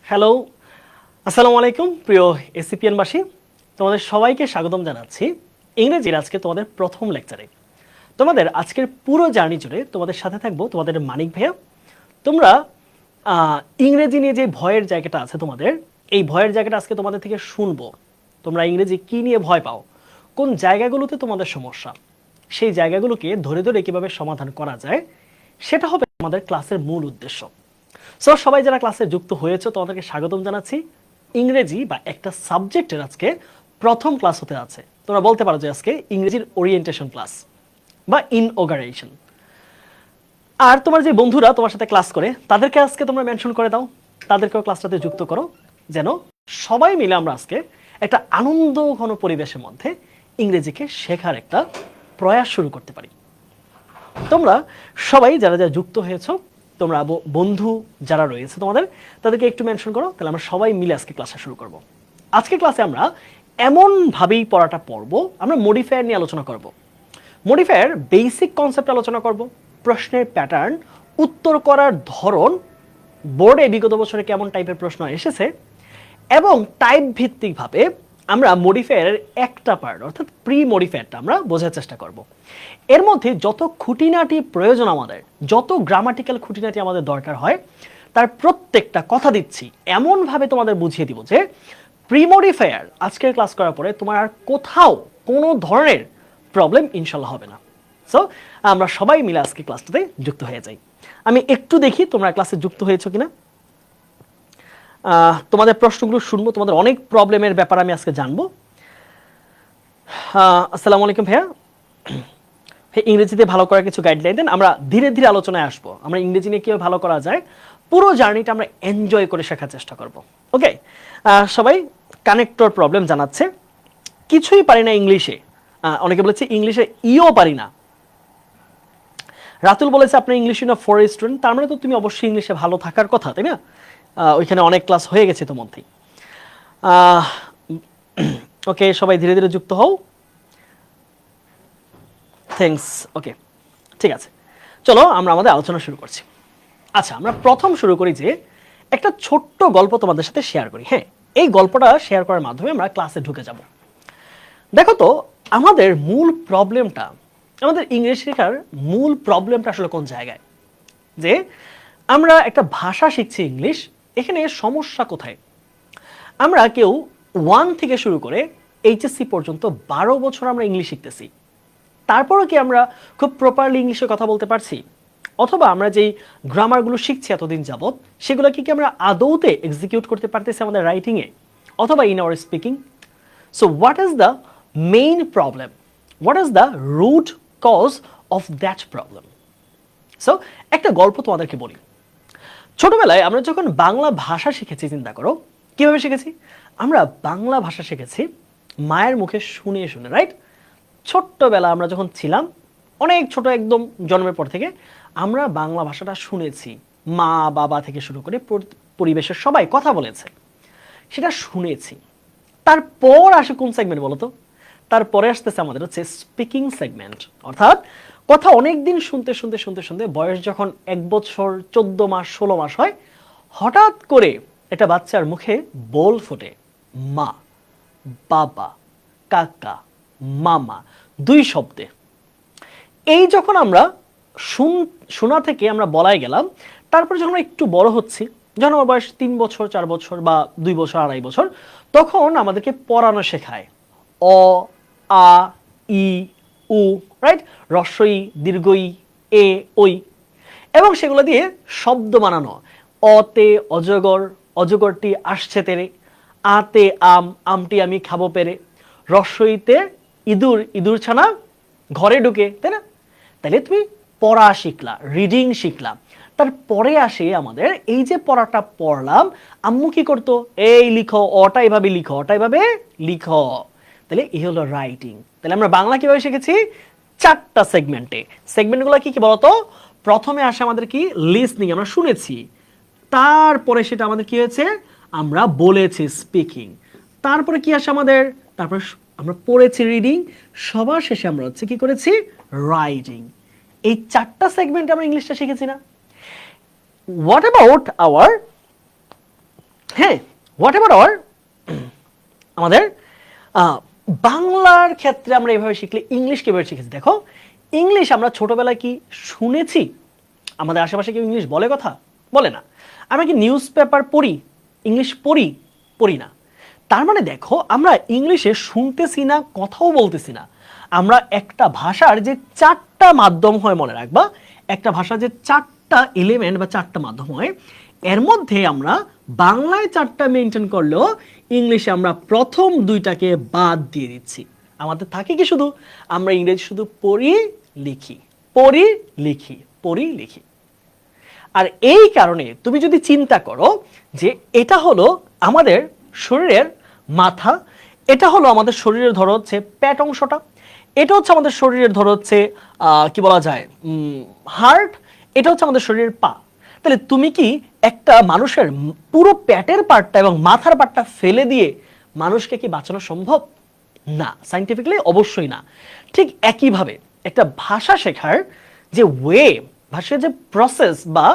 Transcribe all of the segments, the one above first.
Hello, আসসালামু আলাইকুম প্রিয় এসিপিএনবাসী। তোমাদের সবাইকে স্বাগতম জানাচ্ছি ইংরেজির আজকে তোমাদের প্রথম লেকচারে। তোমাদের আজকের পুরো জার্নি জুড়ে তোমাদের সাথে থাকবো তোমাদের মানিক ভাইয়া। তোমরা ইংরেজি নিয়ে যে ভয়ের জায়গাটা আছে তোমাদের, এই ভয়ের জায়গাটা আজকে তোমাদের থেকে শুনবো। তোমরা ইংরেজি কি নিয়ে ভয় পাও, কোন জায়গাগুলোতে তোমাদের সমস্যা, সেই জায়গাগুলোকে ধরে ধরে কীভাবে সমাধান করা যায়, সেটা হবে আমাদের ক্লাসের মূল উদ্দেশ্য। সো সবাই যারা ক্লাসে যুক্ত হয়েছে তোমাদেরকে স্বাগতম জানাচ্ছি। ইংরেজি বা একটা সাবজেক্টের আজকে প্রথম ক্লাস হতে আছে। তোমরা বলতে পারো যে আজকে ইংরেজির ওরিয়েন্টেশন ক্লাস বা ইনঅগারেশন। আর তোমার যে বন্ধুরা তোমার সাথে ক্লাস করে তাদেরকে আজকে তোমরা মেনশন করে দাও, তাদেরকেও ক্লাসটাতে যুক্ত করো, যেন সবাই মিলে আমরা আজকে একটা আনন্দ ঘন পরিবেশের মধ্যে ইংরেজিকে শেখার একটা প্রয়াস শুরু করতে পারি। তোমরা সবাই যারা যারা যুক্ত হয়েছো, তোমরা বন্ধু যারা রয়েছে তোমাদের, তাদেরকে একটু মেনশন করো, তাহলে আমরা সবাই মিলে আজকে ক্লাসটা শুরু করব। আজকে ক্লাসে আমরা এমনভাবেই পড়াটা পড়বো, আমরা মডিফায়ার নিয়ে আলোচনা করব। মডিফায়ার বেসিক কনসেপ্ট আলোচনা করব, প্রশ্নের প্যাটার্ন, উত্তর করার ধরন, বোর্ডে বিগত বছরে কেমন টাইপের প্রশ্ন এসেছে, এবং টাইপ ভিত্তিকভাবে আমরা মডিফায়ারের একটা পার্ট অর্থাৎ প্রি মডিফায়ারটা আমরা বোঝার চেষ্টা করব। এর মধ্যে যত খুঁটিনাটি প্রয়োজন আমাদের, যত গ্রামাটিক্যাল খুঁটিনাটি আমাদের দরকার হয়, তার প্রত্যেকটা কথা দিচ্ছি এমনভাবে তোমাদের বুঝিয়ে দিব যে প্রি মডিফায়ার আজকের ক্লাস করার পরে তোমার আর কোথাও কোনো ধরনের প্রবলেম ইনশাল্লাহ হবে না। সো আমরা সবাই মিলে আজকে ক্লাসটাতে যুক্ত হয়ে যাই। আমি একটু দেখি তোমরা ক্লাসে যুক্ত হয়েছো কিনা। তোমাদের প্রশ্নগুলো শুনবো, তোমাদের অনেক প্রবলেমের ব্যাপার আমি আজকে জানবো। আসসালামু আলাইকুম ভাইয়া। ইংরেজিতে ভালো করার কিছু গাইডলাইন দেন, আমরা ধীরে ধীরে আলোচনায় আসবো। আমরা ইংরেজি নিয়ে কীভাবে ভালো করা যায় পুরো জার্নিটা আমরা এনজয় করে শেখার চেষ্টা করব। ওকে, সবাই কানেক্টর প্রবলেম জানাচ্ছে, কিছুই পারি না ইংলিশে। অনেকে বলেছে ইংলিশে ইও পারি না। রাতুল বলেছে আপনার ইংলিশ ইউনিট 4 স্টুডেন্ট, তার মানে তো তুমি অবশ্যই ইংলিশে ভালো থাকার কথা, তাই না? ওইখানে অনেক ক্লাস হয়ে গেছে তো মধ্যেই। ওকে, সবাই ধীরে ধীরে যুক্ত হও। থ্যাঙ্কস। ওকে, ঠিক আছে, চলো আমরা আমাদের আলোচনা শুরু করছি। আচ্ছা, আমরা প্রথম শুরু করি যে একটা ছোট্ট গল্প তোমাদের সাথে শেয়ার করি। হ্যাঁ, এই গল্পটা শেয়ার করার মাধ্যমে আমরা ক্লাসে ঢুকে যাব। দেখো তো, আমাদের মূল প্রবলেমটা, আমাদের ইংলিশ শেখার মূল প্রবলেমটা আসলে কোন জায়গায়? যে আমরা একটা ভাষা শিখছি ইংলিশ, এখানে সমস্যা কোথায়? আমরা কেউ 1 থেকে শুরু করে এইচএসসি পর্যন্ত 12 বছর আমরা ইংলিশ শিখতেছি, তারপরও কি আমরা খুব প্রপারলি ইংলিশে কথা বলতে পারছি? অথবা আমরা যেই গ্রামারগুলো শিখছি এতদিন যাবৎ, সেগুলো কি আমরা আদৌতে এক্সিকিউট করতে পারতেছি আমাদের রাইটিংয়ে অথবা in our speaking? So what is the main problem? What is the root cause of that problem? So একটা গল্প তোমাদেরকে বলি। ছোটবেলায় আমরা যখন বাংলা ভাষা শিখেছি, চিন্তা করো কিভাবে শিখেছি। আমরা বাংলা ভাষা শিখেছি মায়ের মুখে শুনে শুনে, রাইট? ছোট্টবেলা আমরা যখন ছিলাম, অনেক ছোট, একদম জন্মের পর থেকে আমরা বাংলা ভাষাটা শুনেছি। মা বাবা থেকে শুরু করে পরিবেশের সবাই কথা বলেছে, সেটা শুনেছি। তারপর আসে কোন সেগমেন্ট বলো তো? তারপরে আসতেছে আমাদের হচ্ছে স্পিকিং সেগমেন্ট, অর্থাৎ কথা অনেক দিন শুনতে শুনতে শুনতে শুনতে বয়স যখন 1 বছর 14 মাস 16 মাস হয়, হঠাৎ করে একটা বাচ্চার মুখে বল ফোটে, মা, বাবা, কাকা, মামা, 2 শব্দে। এই যখন আমরা শোনা থেকে আমরা বলাই গেলাম, তারপরে যখন আমরা একটু বড় হচ্ছি, যখন আমার বয়স 3 বছর 4 বছর বা 2 বছর 2.5 বছর, তখন আমাদেরকে পড়ানো শেখায়। অ, আ, ই, উ, রাইট? হ্রস্ব ই, দীর্ঘ ই, এ, ওই, এবং সেগুলো দিয়ে শব্দ বানানো। অতে অজগর, অজগরটি আসছে তেরে। আতে আম, আমটি আমি খাবো পেরে। হ্রস্বইতে ইঁদুর, ইঁদুর ছানা ঘরে ঢুকে, তাই না? তাহলে তুমি পড়া শিখলা, রিডিং শিখলা। তারপরে আসে আমাদের এই যে পড়াটা পড়লাম, আম্মু কি করতো? এই লিখো, অটা এভাবে লিখো, অটা এভাবে লিখো। তাহলে এই হলো রাইটিং। তাহলে আমরা বাংলা কিভাবে শিখেছি? 4টা সেগমেন্টে। সেগমেন্টগুলো কি কি বলতো? প্রথমে আসে আমাদের কি লিসনিং, আমরা শুনেছি। তারপরে সেটা আমাদের কি হয়েছে? আমরা বলেছি, স্পিকিং। তারপরে কি আসে আমাদের? তারপরে আমরা পড়েছি, রিডিং। সবার শেষে আমরা হচ্ছে কি করেছি? রাইটিং। এই 4টা সেগমেন্টে আমরা ইংলিশটা শিখেছি না? হোয়াট অ্যাবাউট আওয়ার হ্যাঁ, হোয়াট এভার আওয়ার আমাদের বাংলার ক্ষেত্রে আমরা এভাবে শিখলে ইংলিশ কিভাবে শিখেছি দেখো, ইংলিশ আমরা ছোটবেলায় কি শুনেছি? আমাদের আশেপাশে কেউ ইংলিশ বলে কথা? বলে না। আমরা কি নিউজ পেপার পড়ি? ইংলিশ পড়ি? পড়ি না। তার মানে দেখো, আমরা ইংলিশে শুনতেছি না, কথাও বলতেছি না। আমরা একটা ভাষার যে 4টা মাধ্যম হয়, মনে রাখবা, একটা ভাষার যে 4টা এলিমেন্ট বা 4টা মাধ্যম হয়, এর মধ্যে আমরা বাংলায় 4টা মেনটেন করলেও ইংলিশে আমরা প্রথম 2টাকে বাদ দিয়ে দিচ্ছি। আমাদের থাকে কি শুধু আমরা ইংরেজি শুধু পড়ি লিখি, পড়ি লিখি, পড়ি লিখি। আর এই কারণে তুমি যদি চিন্তা করো যে এটা হলো আমাদের শরীরের মাথা, এটা হলো আমাদের শরীরের ধরো হচ্ছে পেট অংশটা, এটা হচ্ছে আমাদের শরীরের ধরো হচ্ছে কি বলা যায় হার্ট, এটা হচ্ছে আমাদের শরীরের পা। তাহলে তুমি কি একটা মানুষের পুরো পেটের পার্টটা এবং মাথার পার্টটা ফেলে দিয়ে মানুষকে কি বাঁচানো সম্ভব? না, সাইন্টিফিক্যালি অবশ্যই না। ঠিক একইভাবে একটা ভাষা শেখার যে ওয়ে, ভাষার যে প্রসেস বা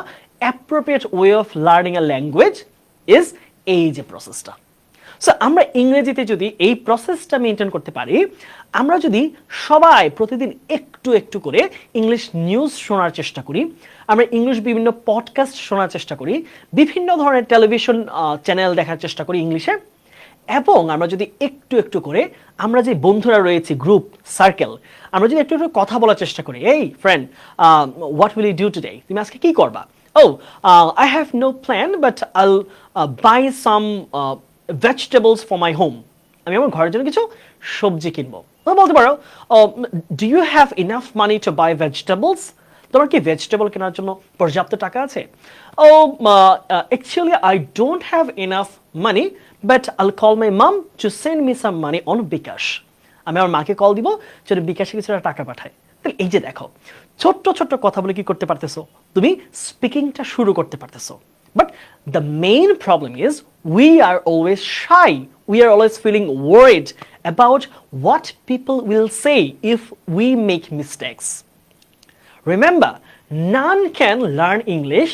appropriate way of learning a language is এই যে প্রসেসটা। সো আমরা ইংরেজিতে যদি এই প্রসেসটা মেনটেন করতে পারি, আমরা যদি সবাই প্রতিদিন একটু একটু করে ইংলিশ নিউজ শোনার চেষ্টা করি, আমরা ইংলিশ বিভিন্ন পডকাস্ট শোনার চেষ্টা করি, বিভিন্ন ধরনের টেলিভিশন চ্যানেল দেখার চেষ্টা করি ইংলিশে, এবং আমরা যদি একটু একটু করে আমরা যে বন্ধুরা রয়েছে গ্রুপ সার্কেল, আমরা যদি একটু একটু কথা বলার চেষ্টা করি, এই friend what will you do today, তুমি আজকে কি করবা? Oh I have no plan but I'll buy some vegetables for my home, আমি আমার ঘরের জন্য কিছু সবজি কিনবো। বলতে পারো do you have enough money to buy vegetables, তোমার কি ভেজিটেবল কেনার জন্য পর্যাপ্ত টাকা আছে? Oh actually I don't have enough money but I'll call my mom to send me some money on বিকাশ, আমি আমার মাকে কল দিব যেন বিকাশে কিছু টাকা পাঠায়। তাহলে এই যে দেখো, ছোট্ট ছোট্ট কথা বলে কি করতে পারতেছো, তুমি স্পিকিংটা শুরু করতে পারতেছো। But the main problem is we are always shy, we are always feeling worried about what people will say if we make mistakes. Remember, none can learn English,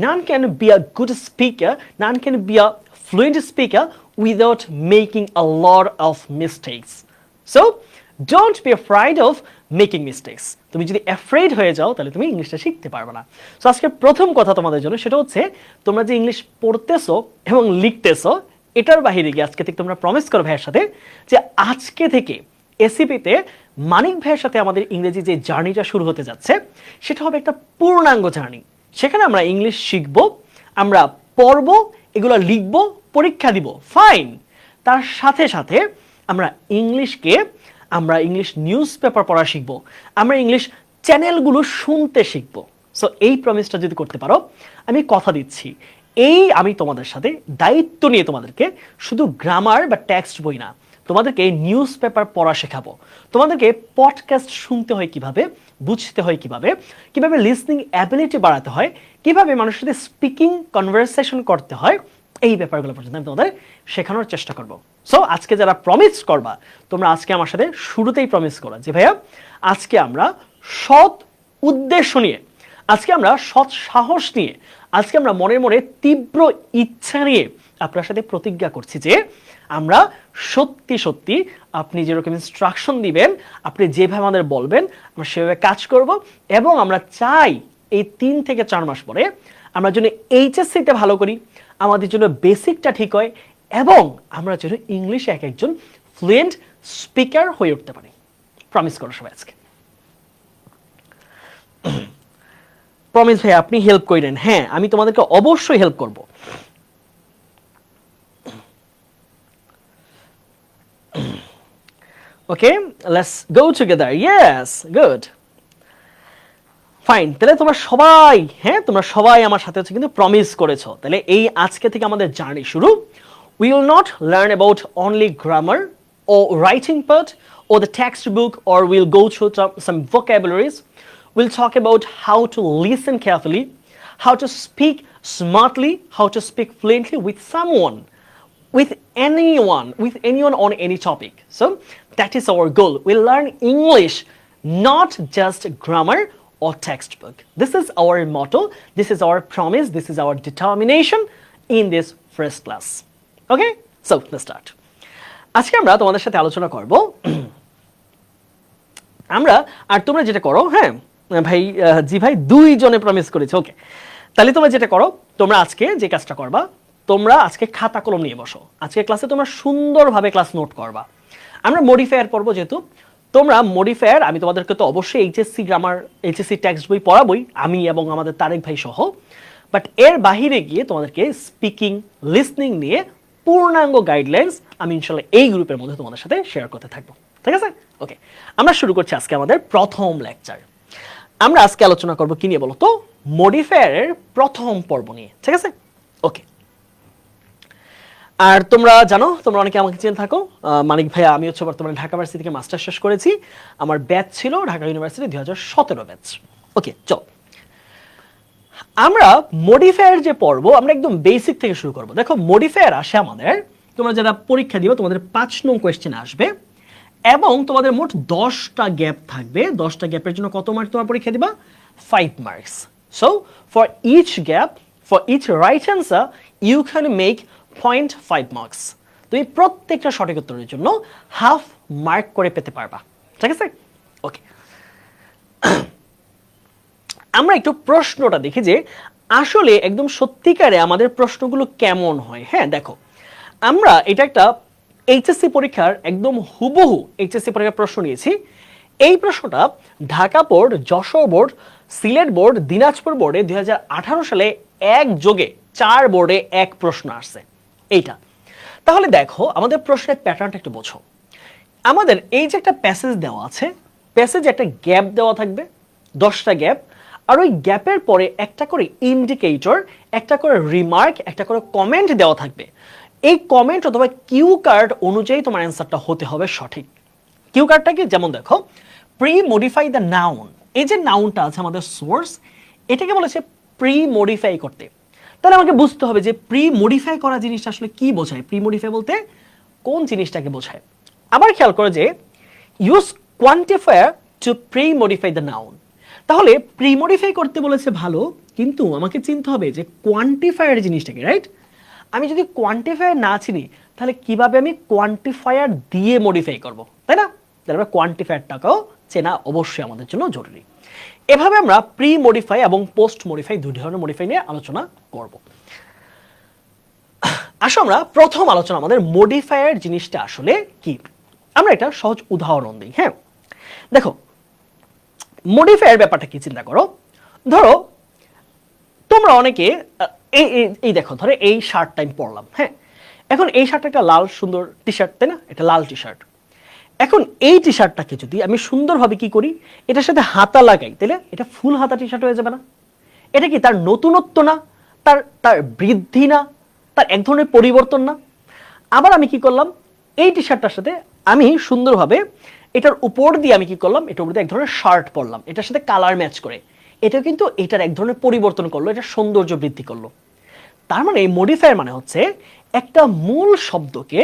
none can be a good speaker, none can be a fluent speaker without making a lot of mistakes. So, don't be afraid of making mistakes. তুমি যদি afraid হয়ে যাও তাহলে তুমি ইংলিশটা শিখতে পারবে না। সো আজকে প্রথম কথা তোমাদের জন্য সেটা হচ্ছে, তোমরা যে ইংলিশ পড়তেছো এবং লিখতেছো, এটার বাইরে গিয়ে আজকে থেকে তোমরা প্রমিস করো ভাইয়ের সাথে যে আজকে থেকে এসিপিতে মানিক ভাইয়ের সাথে আমাদের ইংরেজি যে জার্নিটা শুরু হতে যাচ্ছে, সেটা হবে একটা পূর্ণাঙ্গ জার্নি। সেখানে আমরা ইংলিশ শিখবো, আমরা পড়বো, এগুলো লিখবো, পরীক্ষা দিব, ফাইন। তার সাথে সাথে আমরা ইংলিশ নিউজ পেপার পড়া শিখবো, আমরা ইংলিশ চ্যানেলগুলো শুনতে শিখবো। সো এই প্রমিসটা যদি করতে পারো, আমি কথা দিচ্ছি, আমি তোমাদের সাথে দায়িত্ব নিয়ে তোমাদেরকে শুধু গ্রামার বা টেক্সট বই না, তোমাদেরকে নিউজ পেপার পড়া শেখাবো, তোমাদেরকে পডকাস্ট শুনতে হয় কিভাবে, বুঝতে হয় কিভাবে, কিভাবে লিসনিং অ্যাবিলিটি বাড়াতে হয়, কিভাবে মানুষের সাথে স্পিকিং কনভারসেশন করতে হয়, এই ব্যাপারগুলো পর্যন্ত আমি তোমাদের শেখানোর চেষ্টা করব। সো আজকে যারা প্রমিস করবা, তোমরা আজকে আমার সাথে শুরুতেই প্রমিস করো যে ভাইয়া আজকে আমরা সৎ উদ্দেশ্য নিয়ে, আজকে আমরা সৎ সাহস নিয়ে, আজকে আমরা মনের মনে তীব্র ইচ্ছা নিয়ে আপনার সাথে প্রতিজ্ঞা করছি যে আমরা সত্যি সত্যি আপনি যেরকম ইনস্ট্রাকশন দিবেন, আপনি যেভাবে আমাদের বলবেন, আমরা সেভাবে কাজ করব, এবং আমরা চাই এই 3 থেকে 4 মাস পরে আমরা যেন এইচএসসিতে ভালো করি, আমাদের জন্য বেসিকটা ঠিক হয়, এবং আমরা যেন ইংলিশে একজন ফ্লুয়েন্ট স্পিকার হয়ে উঠতে পারি। প্রমিস করো সবাই আজকে। প্রমিস ভাই আপনি হেল্প করেন। হ্যাঁ, আমি তোমাদেরকে অবশ্যই হেল্প করব। Okay, let's go together. Yes, good, fine. তাহলে তোমরা সবাই আমার সাথে হচ্ছে কিন্তু প্রমিস করেছো। তাহলে এই আজকে থেকে আমাদের জার্নি শুরু। We will not learn about only grammar or writing part or the textbook, or we'll go through some vocabularies. We'll talk about how to listen carefully, how to speak smartly, how to speak fluently with someone, with anyone on any topic. So that is our goal. We'll learn English, not just grammar or textbook. This is our motto, this is our promise, this is our determination in this first class. Okay, so let's start. আজকে আমরা তোমাদের সাথে আলোচনা করব আমরা, আর তোমরা যেটা করো, হ্যাঁ ভাই, জি ভাই, 2 জনে প্রমিস করেছে। ওকে, তাহলে তোমরা যেটা করো, তোমরা আজকে যে কাজটা করবা, তোমরা আজকে খাতা কলম নিয়ে বসো। আজকে ক্লাসে তোমরা সুন্দরভাবে ক্লাস নোট করবা। আমরা মডিফায়ার পড়বো, যেহেতু তোমরা মডিফায়ার, আমি তোমাদেরকে তো অবশ্যই এইচএসসি গ্রামার, এইচএসসি টেক্সট বই পড়াবই, আমি এবং আমাদের তারেক ভাই সহ। বাট এর বাহিরে গিয়ে তোমাদেরকে স্পিকিং, লিসনিং নিয়ে পূর্ণাঙ্গ গাইডলাইন্স আমি ইনশাল্লাহ এই গ্রুপের মধ্যে তোমাদের সাথে শেয়ার করতে থাকবো। ঠিক আছে? ওকে, আমরা শুরু করছি আজকে আমাদের প্রথম লেকচার। আমরা আজকে আলোচনা করব কি নিয়ে বলো তো? মডিফায়ারের প্রথম পর্ব নিয়ে। ঠিক আছে? ওকে, আর তোমরা জানো, তোমরা অনেকে আমাকে চিনে থাকো, মানিক ভাইয়া, আমি হচ্ছে বর্তমানে ঢাকা ভার্সিটি থেকে মাস্টার শেষ করেছি। আমার ব্যাচ ছিল ঢাকা ইউনিভার্সিটি 2017 ব্যাচ। ওকে, চল আমরা মডিফায়ার যে পর্ব, আমরা একদম বেসিক থেকে শুরু করব। দেখো, মডিফায়ার আসে আমাদের, তোমরা যারা পরীক্ষা দিবে তোমাদের 5 নং কোয়েশ্চেন আসবে এবং তোমাদের মোট 10টা গ্যাপ থাকবে। 10টা গ্যাপের জন্য কত মার্ক তোমার পরীক্ষা দিবা? 5 marks. So for each gap, for each right answer you can make 0.5 marks. তুমি প্রত্যেকটা সঠিক উত্তরের জন্য হাফ মার্ক করে পেতে পারবা। ঠিক আছে? ওকে, আমরা একটু প্রশ্নটা দেখি যে আসলে একদম সত্যিকারে আমাদের প্রশ্নগুলো কেমন হয়। হ্যাঁ, দেখো, আমরা এটা একটা এইচএসসি পরীক্ষার একদম হুবহু এইচএসসি পরীক্ষার প্রশ্ন নিয়েছি। এই প্রশ্নটা Dhaka board, Jessore board, Sylhet board, Dinajpur বোর্ডে 2018 সালে একযোগে 4 বোর্ডে এক প্রশ্ন আসছে এইটা। তাহলে দেখো, আমাদের প্রশ্নের প্যাটার্নটা একটু বোঝো। আমাদের এই যে একটা প্যাসেজ দেওয়া আছে, প্যাসেজে একটা গ্যাপ দেওয়া থাকবে, 10টা গ্যাপ, আর ওই গ্যাপের পরে একটা করে ইন্ডিকেটর, একটা করে রিমার্ক, একটা করে কমেন্ট দেওয়া থাকবে। এই কমেন্ট অথবা কিউ কার্ড অনুযায়ী তোমার অ্যান্সারটা হতে হবে সঠিক। কিউ কার্ডটা কি? যেমন দেখো, প্রি মডিফাই দ্য নাউন। এই যে নাউনটা আছে আমাদের সোর্স, এটাকে বলেছে প্রি মডিফাই করতে। তাহলে আমাকে বুঝতে হবে যে প্রি মডিফাই করা জিনিসটা আসলে কি বোঝায়। প্রি মডিফাই বলতে কোন জিনিসটাকে বোঝায়। আবার খেয়াল করো যে use quantifier two pre modify the noun. তাহলে প্রি মডিফাই করতে বলেছে ভালো, কিন্তু আমাকে চিনতে হবে যে কোয়ান্টিফায়ার জিনিসটাকে, রাইট? আমি যদি কোয়ান্টিফায়ার না চিনি, তাহলে কিভাবে আমি কোয়ান্টিফায়ার দিয়ে মডিফাই করব, তাই না? তাহলে কোয়ান্টিফায়ারটাকেও চেনা অবশ্যই আমাদের জন্য জরুরি। এভাবে আমরা প্রি মডিফাই এবং পোস্ট মডিফাই, 2 ধরনের মডিফাই নিয়ে আলোচনা করব। আসো আমরা প্রথম আলোচনা, আমাদের মডিফায়ার জিনিসটা আসলে কি, আমরা এটা সহজ উদাহরণ দিই। হ্যাঁ, দেখো, মডিফায়ার ব্যাপারটা কি চিন্তা করো। ধরো তোমরা অনেকে এই দেখো, ধরো এই শার্টটা আমি পরলাম। হ্যাঁ, এখন এই শার্টটা একটা লাল সুন্দর টি শার্ট, তাই না? এটা লাল টি শার্ট। এখন এই টি শার্টটাকে যদি আমি সুন্দরভাবে কি করি, এটার সাথে হাতা লাগাই, তাহলে এটা ফুল হাতা টি শার্ট হয়ে যাবে না? এটা কি তার নতুনত্ব না? তার তার বৃদ্ধি না? তার এক ধরনের পরিবর্তন না? আবার আমি কি করলাম, এই টি শার্টটার সাথে আমি সুন্দরভাবে এটার উপর দিয়ে আমি কি করলাম, এটার উপর দিয়ে এক ধরনের শার্ট পরলাম, এটার সাথে কালার ম্যাচ করে। এটা কিন্তু এটার এক ধরনের পরিবর্তন করলো, এটা সৌন্দর্য বৃদ্ধি করলো। তার মানে এই মডিফায়ার মানে হচ্ছে একটা মূল শব্দকে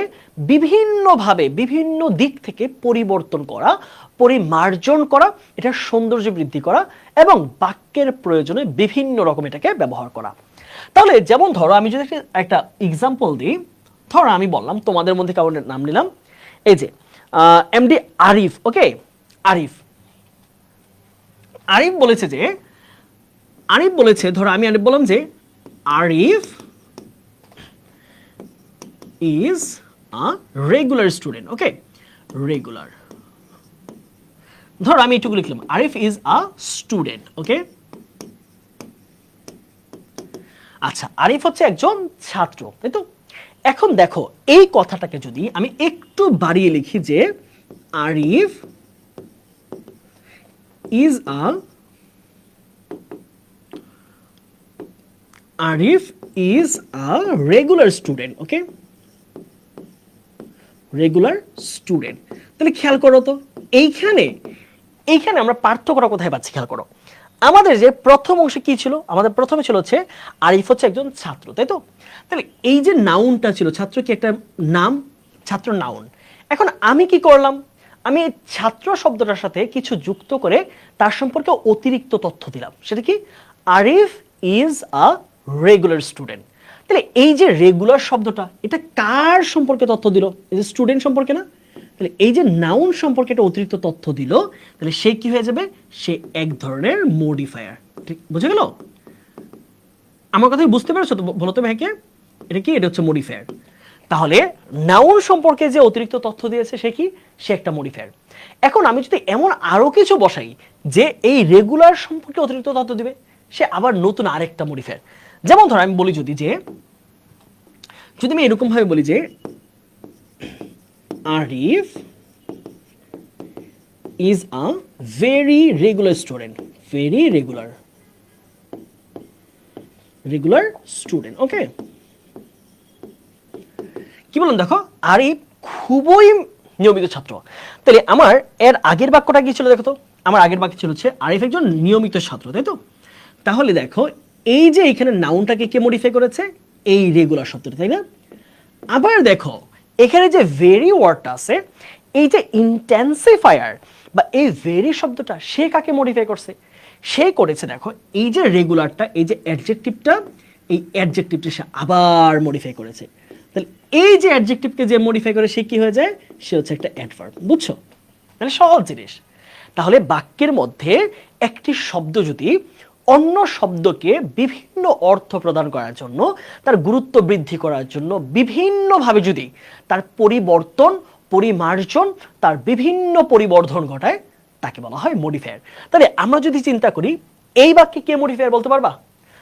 বিভিন্নভাবে, বিভিন্ন দিক থেকে পরিবর্তন করা, পরিমার্জন করা, এটার সৌন্দর্য বৃদ্ধি করা এবং বাক্যের প্রয়োজনে বিভিন্ন রকম এটাকে ব্যবহার করা। তাহলে যেমন ধরো, আমি যদি একটা এক্সাম্পল দিই, ধরো আমি বললাম, তোমাদের মধ্যে কারোর নাম নিলাম, এই যে এমডি আরিফ। ওকে, আরিফ আরিফ বলেছে যে, আরিফ বলেছে, ধরো আমি আরিফ বললাম যে Arif is a regular student. Okay, regular. ধরো আমি এটুকু লিখলাম, আরিফ ইজ আ স্টুডেন্ট। ওকে, আচ্ছা, আরিফ হচ্ছে একজন ছাত্র, তাই তো? এখন দেখো, এই কথাটাকে যদি আমি একটু বাড়িয়ে লিখি যে Arif is a regular student. Okay, regular student. তাহলে খেয়াল করো তো, এইখানে আমরা পার্থক্যটা কোথায় পাচ্ছি, খেয়াল করো। আমাদের যে প্রথম অংশে কি ছিল, আমাদের প্রথমে ছিল হচ্ছে আরিফ হচ্ছে একজন ছাত্র, তাই তো? তাহলে এই যে নাউনটা ছিল, ছাত্র কি একটা নাম, ছাত্র নাউন। এখন আমি কি করলাম, আমি ছাত্র শব্দটার সাথে কিছু যুক্ত করে তার সম্পর্কে অতিরিক্ত তথ্য দিলাম। সেটা কি? Arif is a regular student. তাহলে এই যে রেগুলার শব্দটা এটা কার সম্পর্কে তথ্য দিল? এই যে স্টুডেন্ট সম্পর্কে না? তাহলে এই যে নাউন সম্পর্কে একটা অতিরিক্ত তথ্য দিল, তাহলে সে কি হয়ে যাবে? সে এক ধরনের মডিফায়ার। ঠিক বুঝে গেল? আমার কথা বুঝতে পেরেছো তো? বলো তো ভাইকে, এটা কি? এটা হচ্ছে মডিফায়ার। তাহলে নাউন সম্পর্কে যে অতিরিক্ত তথ্য দিয়েছে সে কি? সে একটা মডিফায়ার। এখন আমি যদি এমন আরো কিছু বসাই যে এই রেগুলার সম্পর্কে অতিরিক্ত তথ্য দিবে, সে আবার নতুন আরেকটা মডিফায়ার। যেমন ধর আমি বলি যদি আমি এরকম ভাবে বলি যে Arif is a very regular student, very regular student. Okay, কি বললাম দেখো, আরিফ খুবই নিয়মিত ছাত্র। তাহলে আমার এর আগের বাক্যটা কি ছিল দেখো তো? আমার আগের বাক্য ছিল হচ্ছে আরিফ একজন নিয়মিত ছাত্র, তাই তো? তাহলে দেখো এই যে এখানে নাউনটাকে কে মডিফাই করেছে? এই রেগুলার শব্দটা, তাই না? আবার দেখো এখানে যে ভেরি ওয়ার্ডটা আছে, এই যে ইন্টেন্সিফায়ার বা এই ভেরি শব্দটা সে কাকে মডিফাই করছে? সে করেছে দেখো এই যে রেগুলারটা, এই যে অ্যাডজেক্টিভটা, এই অ্যাডজেক্টিভটা সে আবার মডিফাই করেছে। তাহলে এই যে অ্যাডজেক্টিভকে যে মডিফাই করে সে কি হয়ে যায়? সে হচ্ছে একটা অ্যাডভার্ব। বুঝছো? মানে সহজ জিনিস। তাহলে বাক্যের মধ্যে একটি শব্দ যদি অন্য শব্দকে বিভিন্ন অর্থ প্রদান করার জন্য, তার গুরুত্ব বৃদ্ধি করার জন্য বিভিন্নভাবে যদি তার পরিবর্তন, পরিমার্জন, তার বিভিন্ন পরিবর্ধন ঘটায়, তাকে বলা হয় মডিফায়ার। তাহলে আমরা যদি চিন্তা করি এই বাক্যে কে মডিফায়ার বলতে পারবা?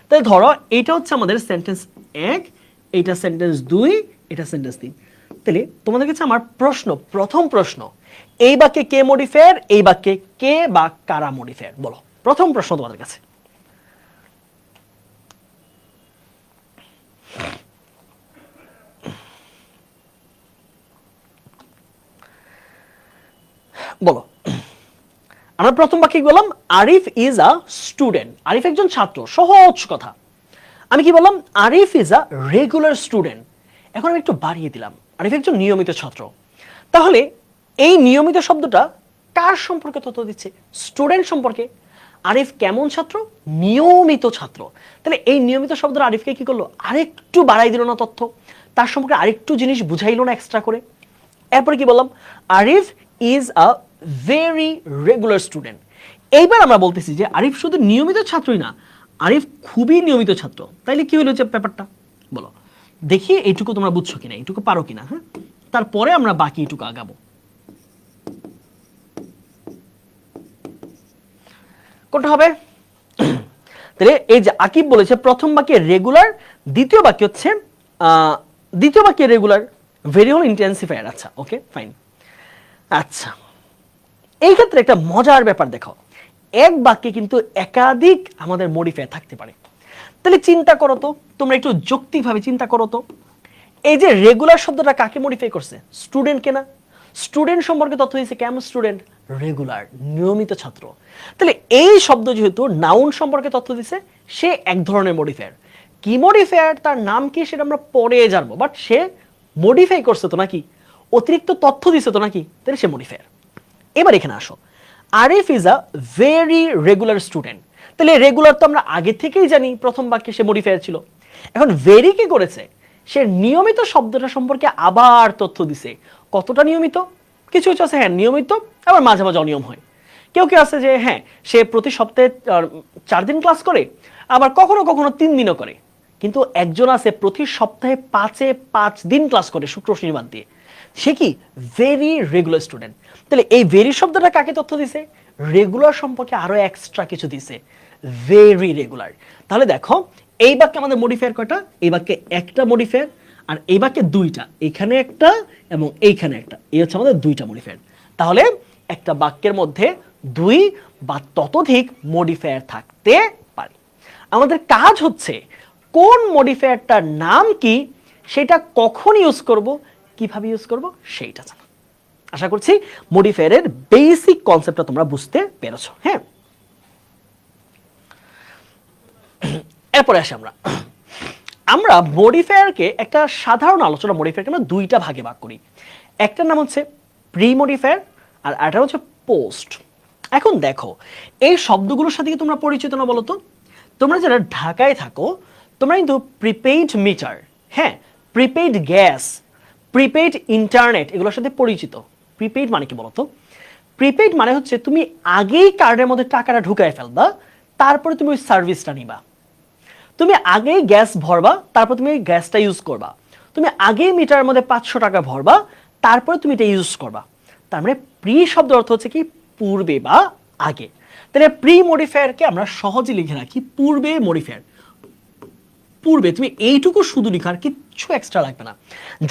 তাহলে ধরো এইটা হচ্ছে আমাদের সেন্টেন্স 1, এইটা সেন্টেন্স 2, এটা সেন্টেন্স 3। তাহলে তোমাদের কাছে আমার প্রশ্ন, প্রথম প্রশ্ন, এই বাক্যে কে মডিফায়ার? এই বাক্যে কে বা কারা মডিফায়ার? বলো, প্রথম প্রশ্ন তোমাদের কাছে। বলো। আমরা প্রথম বাক্যে বললাম Arif is a student, Arif একজন ছাত্র, সহজ কথা। আমি কি বললাম? Arif is a regular student. এখন আমি একটু বাড়িয়ে দিলাম, আরিফ একজন নিয়মিত ছাত্র। তাহলে এই নিয়মিত শব্দটা কার সম্পর্কে তথ্য দিচ্ছে? স্টুডেন্ট সম্পর্কে। আরিফ কেমন ছাত্র? নিয়মিত ছাত্র। তাহলে এই নিয়মিত শব্দটা আরিফকে কি করলো? আরেকটু বাড়াই দিল না তথ্য, তার সম্পর্কে আরেকটু জিনিস বুঝাইলো না এক্সট্রা করে। এরপরে কি বললাম? Arif is a very regular student. এইবার আমরা বলতেছি যে আরিফ শুধু নিয়মিত ছাত্রই না, আরিফ খুবই নিয়মিত ছাত্র। তাইলে কি হলো যে ব্যাপারটা? বলো দেখি এইটুকু তোমরা বুঝছো কিনা, এইটুকু পারো কিনা। হ্যাঁ, তারপরে আমরা বাকি এইটুকু আগাবো। কোনটা হবে? তাহলে এই যে আকিব বলেছে প্রথম বাক্যে রেগুলার, দ্বিতীয় বাক্য হচ্ছে দ্বিতীয় বাক্যে রেগুলার, ভেরি হল ইন্টেন্সিফায়ার। আচ্ছা, ওকে ফাইন। আচ্ছা, এই ক্ষেত্রে একটা মজার ব্যাপার দেখো, এক বাক্যে কিন্তু একাধিক আমাদের মডিফায়ার থাকতে পারে। তাহলে চিন্তা করো তো, তোমরা একটু যৌক্তিকভাবে চিন্তা করো তো, এই যে রেগুলার শব্দটা কাকে মডিফাই করছে? স্টুডেন্টকে না? স্টুডেন্ট সম্পর্কে তথ্য দিয়েছে কেমন স্টুডেন্ট? রেগুলার, নিয়মিত ছাত্র। তাহলে এই শব্দ যেহেতু নাউন সম্পর্কে তথ্য দিছে, সে এক ধরনের মডিফায়ার। কি মডিফায়ার, তার নাম কি সেটা আমরা পরে জানবো, বাট সে মডিফাই করছে তো নাকি, অতিরিক্ত তথ্য দিছে তো নাকি, তাহলে সে মডিফায়ার। এবার এখানে আসো, Arif is a very regular student. তাহলে রেগুলার তো আমরা আগে থেকেই জানি, প্রথম বাক্যে সে মডিফায়ার ছিল। এখন ভেরি কি করেছে? সে নিয়মিত শব্দটা সম্পর্কে আবার তথ্য দিছে। কতটা নিয়মিত? কিছু কিছু আছে হ্যাঁ নিয়মিত, আবার মাঝে মাঝে অনিয়ম হয়। কেউ কেউ আছে যে হ্যাঁ সে প্রতি সপ্তাহে 4 দিন ক্লাস করে, আবার কখনো কখনো 3 দিনও করে। কিন্তু একজন আছে প্রতি সপ্তাহে 5 দিন ক্লাস করে, শুক্র শনিবার দিয়ে। সে কি? Very regular student. তাহলে এই ভেরি শব্দটা কাকে তথ্য দিছে? রেগুলার সম্পর্কে আরো এক্সট্রা কিছু দিছে, ভেরি রেগুলার। তাহলে দেখো এই বাক্যে আমাদের মডিফায়ার কয়টা? এই বাক্যে একটা মডিফায়ার, আর এই বাক্যে দুইটা, এখানে একটা এবং এইখানে একটা, এই হচ্ছে আমাদের দুইটা মডিফায়ার। তাহলে একটা বাক্যের মধ্যে 2 বা ততোধিক মডিফায়ার থাকতে পারে। আমাদের কাজ হচ্ছে কোন মডিফায়ারটার নাম কি, সেটা কখন ইউজ করব, কিভাবে ইউজ করব সেইটা জানা। আশা করছি মডিফায়ারের বেসিক কনসেপ্টটা তোমরা বুঝতে পেরেছো। হ্যাঁ, এরপরে আসি আমরা মডিফায়ারকে একটা সাধারণ আলোচনা, মডিফায়ারকে আমরা দুইটা ভাগে ভাগ করি। একটার নাম হচ্ছে প্রি মডিফায়ার, আর একটা হচ্ছে পোস্ট। এখন দেখো এই শব্দগুলোর সাথে কি তোমরা পরিচিত না বলো তো? তোমরা যারা ঢাকায় থাকো, তোমরা কিন্তু প্রিপেইড মিটার, হ্যাঁ, প্রিপেইড গ্যাস, প্রিপেইড ইন্টারনেট এগুলোর সাথে পরিচিত। প্রিপেইড মানে কি বলতো? প্রিপেইড মানে হচ্ছে তুমি আগেই কার্ডের মধ্যে টাকাটা ঢুকায় ফেলবা, তারপরে তুমি ওই সার্ভিসটা নিবা। তুমি আগেই গ্যাস ভরবা, তারপর তুমি ওই গ্যাসটা ইউজ করবা। তুমি আগেই মিটারের মধ্যে 500 টাকা ভরবা, তারপরে তুমি এটা ইউজ করবা। তার মানে প্রি শব্দের অর্থ হচ্ছে কি পূর্বে বা আগে। তাহলে প্রি মডিফায়ারকে আমরা সহজে লিখে রাখি পূর্বে মডিফায়ার। পূর্বে তুমি এইটুকু শুধু লিখো, আর কিচ্ছু এক্সট্রা লাগবে না।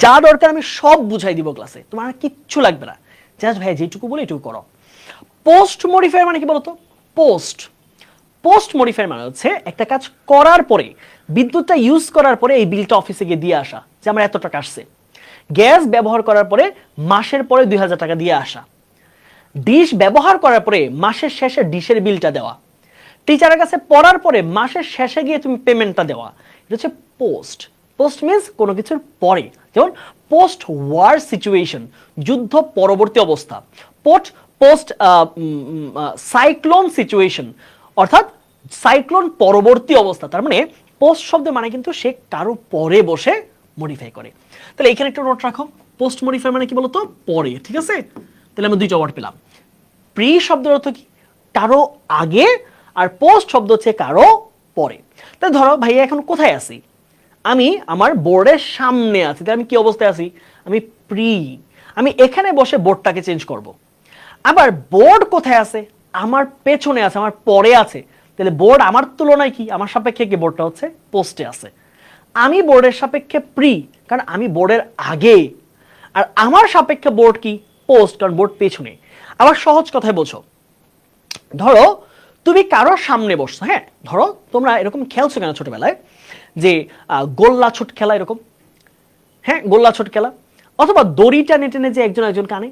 যা দরকার আমি সব বুঝাই দিব ক্লাসে, তোমার আর কিচ্ছু লাগবে না। জাস্ট ভাই যেটুকু বলে এটুকু করো। পোস্ট মডিফায়ার মানে কি বলতো? পোস্ট মডিফায়ার মানে হচ্ছে একটা কাজ করার পরে, বিদ্যুৎটা ইউজ করার পরে এই বিলটা অফিসে গিয়ে দিয়ে আসা, যে আমার এত টাকা আসছে। গ্যাস ব্যবহার করার পরে মাসের পরে 2000 টাকা দিয়ে আসা। ডিশ ব্যবহার করার পরে মাসের শেষে ডিশের বিলটা দেওয়া। টিচারের কাছে পড়ার পরে মাসের শেষে গিয়ে তুমি পেমেন্টটা দেওয়া। এটা হচ্ছে পোস্ট। পোস্ট মিন্স কোনো কিছুর পরে, যেমন পোস্ট ওয়ার সিচুয়েশন, যুদ্ধ পরবর্তী অবস্থা। পোস্ট সাইক্লোন সিচুয়েশন, অর্থাৎ সাইক্লোন পরবর্তী অবস্থা। তার মানে পোস্ট শব্দের মানে কিন্তু সে কারো পরে বসে মডিফাই করে। তাহলে এখানে একটা নোট রাখো, পোস্ট মডিফাই মানে কি বলতো? পরে, ঠিক আছে? তাহলে আমরা দুইটা ওয়ার্ড পেলাম। প্রি শব্দের অর্থ কি? কারো আগে, আর পোস্ট শব্দ হচ্ছে কারো পরে। তাহলে ধরো ভাইয়া এখন কোথায় আছি? আমি আমার বোর্ডের সামনে আছি, তাহলে আমি কি অবস্থায় আছি? আমি প্রি। আমি এখানে বসে বোর্ডটাকে চেঞ্জ করব। আবার বোর্ড কোথায় আছে? আমার পেছনে আছে, আমার পরে আছে। তাহলে বোর্ড আমার তুলনায় কি, আমার সাপেক্ষে কি বোর্ডটা হচ্ছে পোস্টে আছে। আমি বোর্ডের সাপেক্ষে প্রি, কারণ আমি বোর্ডের আগে। আর আমার সাপেক্ষে বোর্ড কি? পোস্ট, কারণ বোর্ড পেছনে। আবার সহজ কথায় বোঝো, ধরো তুমি কারো সামনে বসছো, হ্যাঁ, ধরো তোমরা এরকম খেলছো কেন ছোটবেলায়, যে গোল্লা ছোট খেলা এরকম, হ্যাঁ, গোল্লা ছোট খেলা, অথবা দড়ি টেনে টেনে যে একজন একজন কানে।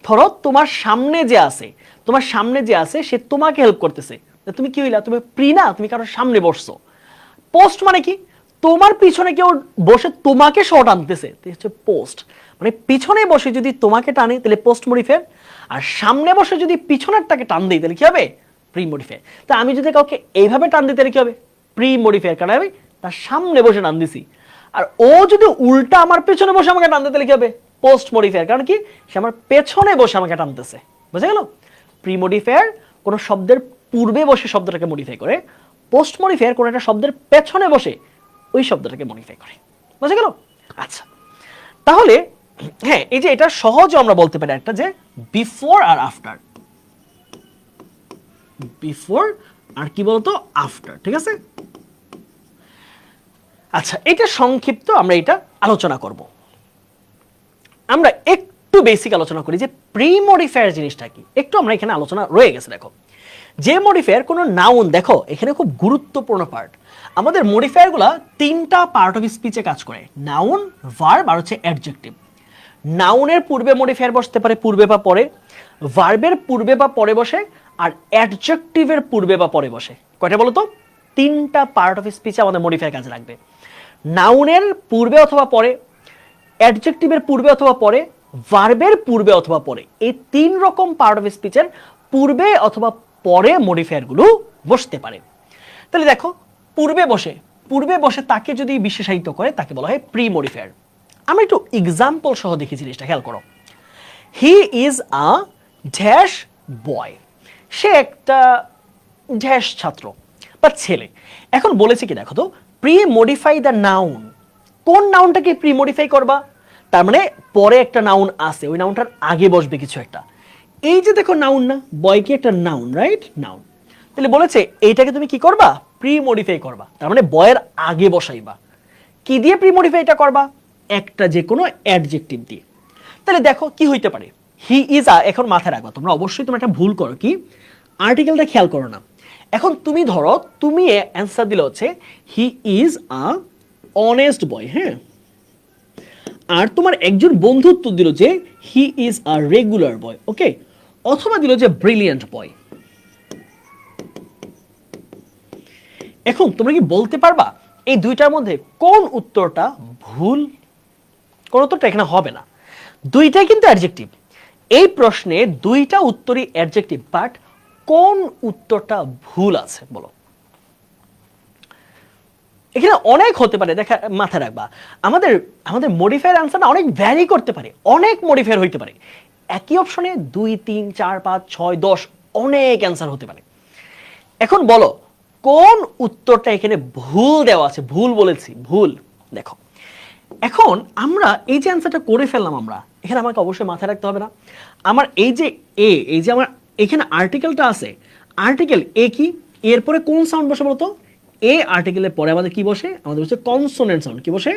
ধরো তোমার সামনে যে আছে সে তোমাকে হেল্প করতেছে, তুমি কি হইলা? তুমি প্রি না, তুমি কারোর সামনে বসছো। পোস্ট মানে কি? তোমার পিছনে কেউ বসে তোমাকে শর্ট আনতেছে, হচ্ছে পোস্ট। মানে পিছনে বসে যদি তোমাকে টানে তাহলে পোস্ট মডিফায়ার, আর সামনে বসে যদি পিছনেরটাকে টান দিই তাহলে কি হবে? Pre modifier. তা আমি যদি কাউকে এইভাবে টান দিই তাহলে কি হবে? প্রি মডিফায়ার, কারণ আমি তার সামনে বসে টান দিছি। আর ও যদি উল্টা আমার পেছনে বসে আমাকে টানতে তাহলে কি হবে? পোস্ট মডিফায়ার, কারণ কি সে আমার পেছনে বসে আমাকে টানতেছে। বুঝা গেল? প্রি মডিফায়ার কোন শব্দের পূর্বে বসে শব্দটাকে মডিফাই করে, পোস্ট মডিফায়ার কোন একটা শব্দের পেছনে বসে ওই শব্দটাকে মডিফাই করে। বুঝা গেল? আচ্ছা, তাহলে হ্যাঁ, এই যে এটা সহজে আমরা বলতে পারি একটা, যে বিফোর আর আফটার। বিফোর আর কি বলতো? আফটার, ঠিক আছে? আচ্ছা, এটা সংক্ষিপ্ত আমরা এটা আলোচনা করব। আমরা একটু বেসিক আলোচনা করি যে প্রি মডিফায়ার জিনিসটা কি, একটু আমরা এখানে আলোচনা রয়ে গেছে। দেখো, যে মডিফায়ার কোনো নাউন, দেখো এখানে খুব গুরুত্বপূর্ণ পার্ট। আমাদের মডিফায়ারগুলা তিনটা পার্ট অফ স্পিচে কাজ করে, নাউন, ভার্ব আর হচ্ছে অ্যাডজেক্টিভ। নাউনের পূর্বে মডিফায়ার বসতে পারে, পূর্বে বা পরে। ভার্বের পূর্বে বা পরে বসে, আর অ্যাডজেক্টিভের পূর্বে বা পরে বসে। কয়টা বলো তো? তিনটা পার্ট অফ স্পিচে আমাদের মডিফায়ার কাজে লাগবে। নাউনের পূর্বে অথবা পরে, অ্যাডজেক্টিভের পূর্বে অথবা পরে, ভার্বের পূর্বে অথবা পরে। এই তিন রকম পার্ট অফ স্পিচের পূর্বে অথবা পরে মডিফায়ারগুলো বসতে পারে। তাহলে দেখো, পূর্বে বসে তাকে যদি বিশেষায়িত করে তাকে বলা হয় প্রি মডিফায়ার। আমরা একটু এক্সাম্পল সহ দেখি জিনিসটা, খেয়াল করো। হি ইজ আ ড্যাশ বয়। সে একটা ড্যাশ ছাত্র বা ছেলে। এখন বলেছে কি দেখো তো, প্রি মডিফাই দ্য নাউন। কোন নাউনটাকে প্রি মডিফাই করবা? তার মানে পরে একটা নাউন আছে, ওই নাউনটার আগে বসবে কিছু একটা। এই যে দেখো নাউন না, বয় কি একটা নাউন, রাইট? নাউন। তাহলে বলেছে এইটাকে তুমি কি করবা? প্রি মডিফাই করবা। তার মানে বয়ের আগে বসাইবা। কি দিয়ে প্রি মডিফাইটা করবা? একটা যে কোনো অ্যাডজেক্টিভ দিয়ে। তাহলে দেখো কি হইতে পারে, হি ইজ আ। এখন মাথায় রাখবা, তোমরা অবশ্যই তোমরা একটা ভুল করো, কি আর্টিকেলটা খেয়াল করো না। এখন তুমি ধরো, তুমি অ্যান্সার দিলে হচ্ছে he is a honest boy, হ্যাঁ, আর তোমার একজন বন্ধু উত্তর দিল যে হি ইজ আ রেগুলার বয়, ওকে, অথবা দিল যে ব্রিলিয়ান্ট বয়। এখন তোমরা কি বলতে পারবা এই দুইটার মধ্যে কোন উত্তরটা ভুল? কোন উত্তরটা এখানে হবে না, দুইটাই কিন্তু অ্যাডজেক্টিভ। এই প্রশ্নে দুইটা উত্তরই অ্যাডজেক্টিভ, বাট কোন উত্তরটা ভুল আছে বলো? এখানে অনেক হতে পারে, দেখা মাথায় রাখবা আমাদের আমাদের মডিফায়ার অ্যান্সারটা অনেক ভ্যারি করতে পারে, অনেক মডিফায়ার হইতে পারে। একই অপশনে 2 3 4 5 6 10 অনেক অ্যান্সার হতে পারে। এখন বলো কোন উত্তরটা এখানে ভুল দেওয়া আছে? ভুল বলেছি, ভুল। দেখো এখন আমরা এই যে অ্যান্সারটা করে ফেললাম, আমরা এখানে আমাকে অবশ্যই মাথায় রাখতে হবে না, আমার এই যে এই যে আমার এখানে আর্টিকেলটা আছে, আর্টিকেল এ কি, এরপরে কোন সাউন্ড বসে বলতো? এ আর্টিকেলের পরে আমাদের কি বসে? আমাদের বসে কনসোনেন্ট সাউন্ড। কি বসে?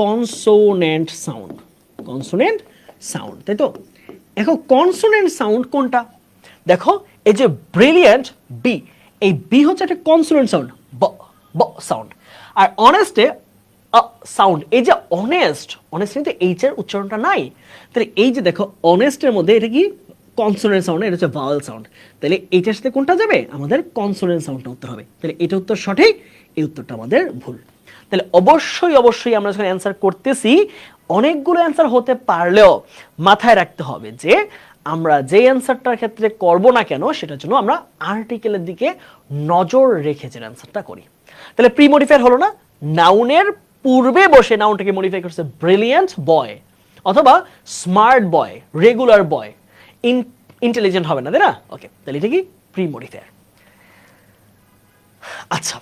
কনসোনেন্ট সাউন্ড, কনসোনেন্ট সাউন্ড, তাই তো? এখন কনসোনেন্ট সাউন্ড কোনটা? দেখো এই যে ব্রিলিয়ান্ট বি, এই বি হচ্ছে একটা কনসোনেন্ট সাউন্ড, ব ব সাউন্ড। আর অনেস্টে সাউন্ড, এই যে অনেস্ট, অনেস্ট কিন্তু এইচ এর উচ্চারণটা নাই, তাহলে এই যে দেখো অনেস্টের মধ্যে এটা কি কনসোনেন্ট সাউন্ড, এটা হচ্ছে ভাওয়েল সাউন্ড, তাহলে এইটার সাথে কোনটা যাবে? আমাদের কনসোনেন্ট সাউন্ডটা উত্তর হবে। তাহলে এটা উত্তর সঠিক, এই উত্তরটা আমাদের ভুল। তাহলে অবশ্যই অবশ্যই আমরা যখন অ্যান্সার করতেছি, অনেকগুলো অ্যান্সার হতে পারলেও মাথায় রাখতে হবে যে আমরা যে অ্যান্সারটার ক্ষেত্রে করব না কেন, সেটার জন্য আমরা আর্টিকেলের দিকে নজর রেখে যে অ্যান্সারটা করি। তাহলে প্রি মডিফায়ার হলো না, নাউনের পূর্বে বসে নাউনটাকে মডিফাই করছে ব্রিলিয়ান্ট বয় অথবা স্মার্ট বয়, রেগুলার বয়, ইন্টেলিজেন্ট হবে না, তাই না? ওকে, তাহলে এটা কি প্রি মডিফায়ার। আচ্ছা,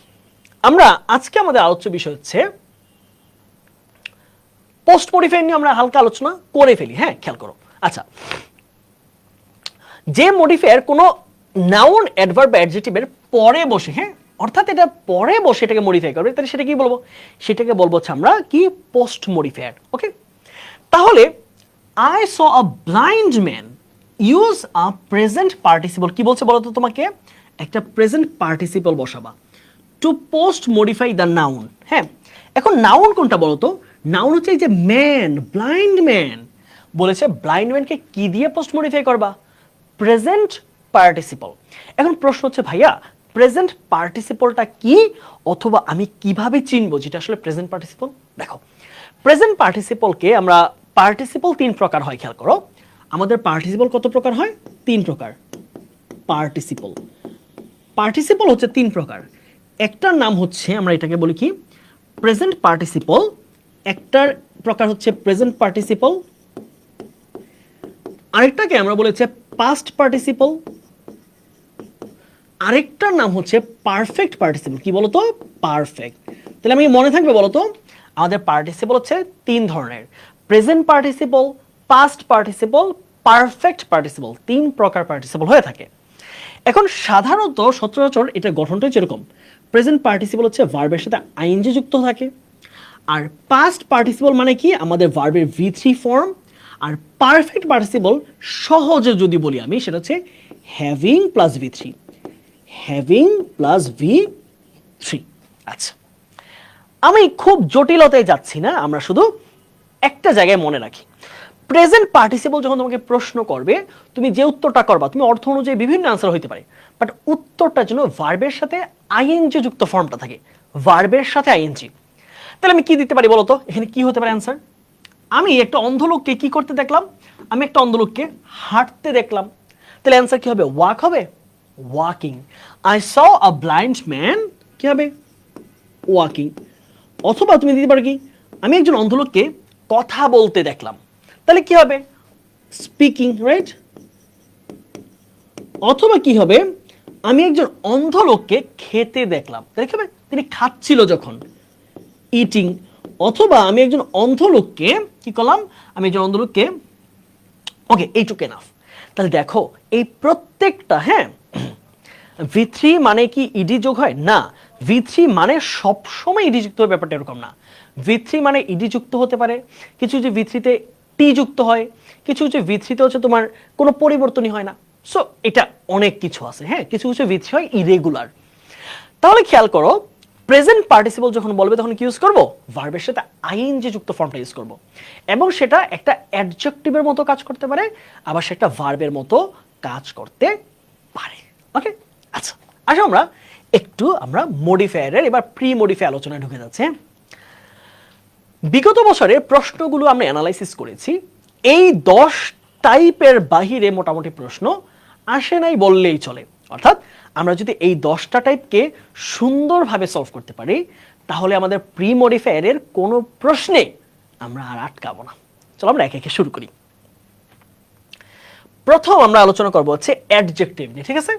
আমরা আজকে আমাদের আলোচ্য বিষয় হচ্ছে পোস্ট মডিফায়ার নিয়ে আমরা হালকা আলোচনা করে ফেলি। হ্যাঁ, খেয়াল করো। আচ্ছা, যে মডিফায়ার কোনো নাউন অ্যাডভার্ব অ্যাডজেক্টিভের পরে বসে, হ্যাঁ, অর্থাৎ এটা পরে বসে এটাকে মডিফাই করবে, তাহলে সেটা কি বলবো? সেটাকে বলবো হচ্ছে আমরা কি পোস্ট মডিফায়ার। ওকে, তাহলে I saw a blind man use a present participle, কি বলছে বলো তো? তোমাকে একটা প্রেজেন্ট পার্টিসিপল বসাবা to post modify the noun. হ্যাঁ, এখন নাউন কোনটা বলো তো? নাউন হচ্ছে এই যে ম্যান, ব্লাইন্ড ম্যান বলেছে, ব্লাইন্ড ম্যানকে কি দিয়ে পোস্ট মডিফাই করবা? Present participle. এখন প্রশ্ন হচ্ছে ভাইয়া প্রেজেন্ট পার্টিসিপলটা কি, অথবা আমি কিভাবে চিনবো যেটা আসলে প্রেজেন্ট পার্টিসিপল? দেখো, প্রেজেন্ট পার্টিসিপলকে আমরা, পার্টিসিপল 3 প্রকার হয়, খেয়াল করো। আমাদের পার্টিসিপল কত প্রকার হয়? 3 প্রকার। পার্টিসিপল, পার্টিসিপল হচ্ছে 3 প্রকার। একটার নাম হচ্ছে, আমরা এটাকে বলি কি প্রেজেন্ট পার্টিসিপল, একটার প্রকার হচ্ছে প্রেজেন্ট পার্টিসিপল, আরেকটাকে আমরা বলেছি পাস্ট পার্টিসিপল, আরেকটার নাম হচ্ছে পারফেক্ট পার্টিসিপল। কি বলতো? পারফেক্ট। তাহলে আমি মনে থাকবে বলতো, আমাদের পার্টিসিপল হচ্ছে 3 ধরনের, present participle, past participle, perfect participle, 3 প্রকার পার্টিসিপল হয়ে থাকে। এখন সাধারণত সচরাচর এটা গঠনটাই যেরকম, প্রেজেন্ট পার্টিসিপল হচ্ছে ভার্বের সাথে আইএনজি যুক্ত থাকে, আর পাস্ট পার্টিসিপল মানে কি আমাদের ভার্বের V3 ফর্ম, আর পারফেক্ট পার্টিসিপল সহজে যদি বলি আমি, সেটা হচ্ছে having plus V3, having plus V3। আচ্ছা, আমি খুব জটিলতায় যাচ্ছি না, আমরা শুধু একটা জায়গায় মনে রাখি, প্রেজেন্ট পার্টিসিপল যখন তোমাকে প্রশ্ন করবে, তুমি যে উত্তরটা করবা, তুমি অর্থ অনুযায়ী বিভিন্ন আনসার হইতে পারে, বাট উত্তরটার জন্য ভার্বের সাথে আইএনজি যুক্ত ফর্মটা থাকে, ভার্বের সাথে আইএনজি। তাহলে আমি কি দিতে পারি বলতো? এখানে কি হতে পারে অ্যান্সার? আমি একটা অন্ধ লোককে কি করতে দেখলাম? আমি একটা অন্ধ লোককে হাঁটতে দেখলাম, তাহলে অ্যান্সার কি হবে? ওয়াক হবে, walking. I saw a blind man, কি হবে? ওয়াকিং। অথবা তুমি দিতে পারো কি, আমি একজন অন্ধ লোককে কথা বলতে দেখলাম, তাহলে কি হবে? Speaking, right? অথবা কি হবে, আমি একজন অন্ধ লোককে খেতে দেখলাম, তাহলে কি হবে? তিনি খাচ্ছিল যখন, ইটিং। অথবা আমি একজন অন্ধ লোককে কি করলাম? আমি একজন অন্ধ লোককে, ওকে, এইটুকু এনাফ। তাহলে দেখো এই প্রত্যেকটা, হ্যাঁ, V3 মানে কি ইডি যোগ হয় না, V3 মানে সবসময় ইডি যুক্ত হয়, ব্যাপারটা এরকম না। V3 মানে ইডি যুক্ত হতে পারে, কিছু যে V3 তে টি যুক্ত হয়, কিছু হচ্ছে V3 তে হচ্ছে তোমার কোনো পরিবর্তনই হয় না। সো এটা অনেক কিছু আছে, হ্যাঁ, কিছু কিছু V3 হয় ইরেগুলার। তাহলে খেয়াল করো, প্রেজেন্ট পার্টিসিপল যখন বলবে তখন কি ইউজ করব? ভার্বের সাথে আইএনজি যুক্ত ফর্মটা ইউজ করব, এবং সেটা একটা অ্যাডজেক্টিভের মতো কাজ করতে পারে, আবার সেটা ভার্বের মতো কাজ করতে পারে। ওকে, আচ্ছা, আসো আমরা মডিফায়ারের এবার প্রি মডিফাই আলোচনায় ঢুকে যাচ্ছে। বিগত বছরের প্রশ্নগুলো আমরা অ্যানালাইসিস করেছি, এই 10 টাইপের বাহিরে মোটামুটি প্রশ্ন আসে নাই বললেই চলে। অর্থাৎ আমরা যদি এই 10টা টাইপকে সুন্দরভাবে সলভ করতে পারি, তাহলে আমাদের প্রি মডিফায়ারের কোনো প্রশ্নে আমরা আর আটকাবো না। চলো আমরা একে একে শুরু করি। প্রথম আমরা আলোচনা করবো হচ্ছে অ্যাডজেক্টিভ নিয়ে, ঠিক আছে?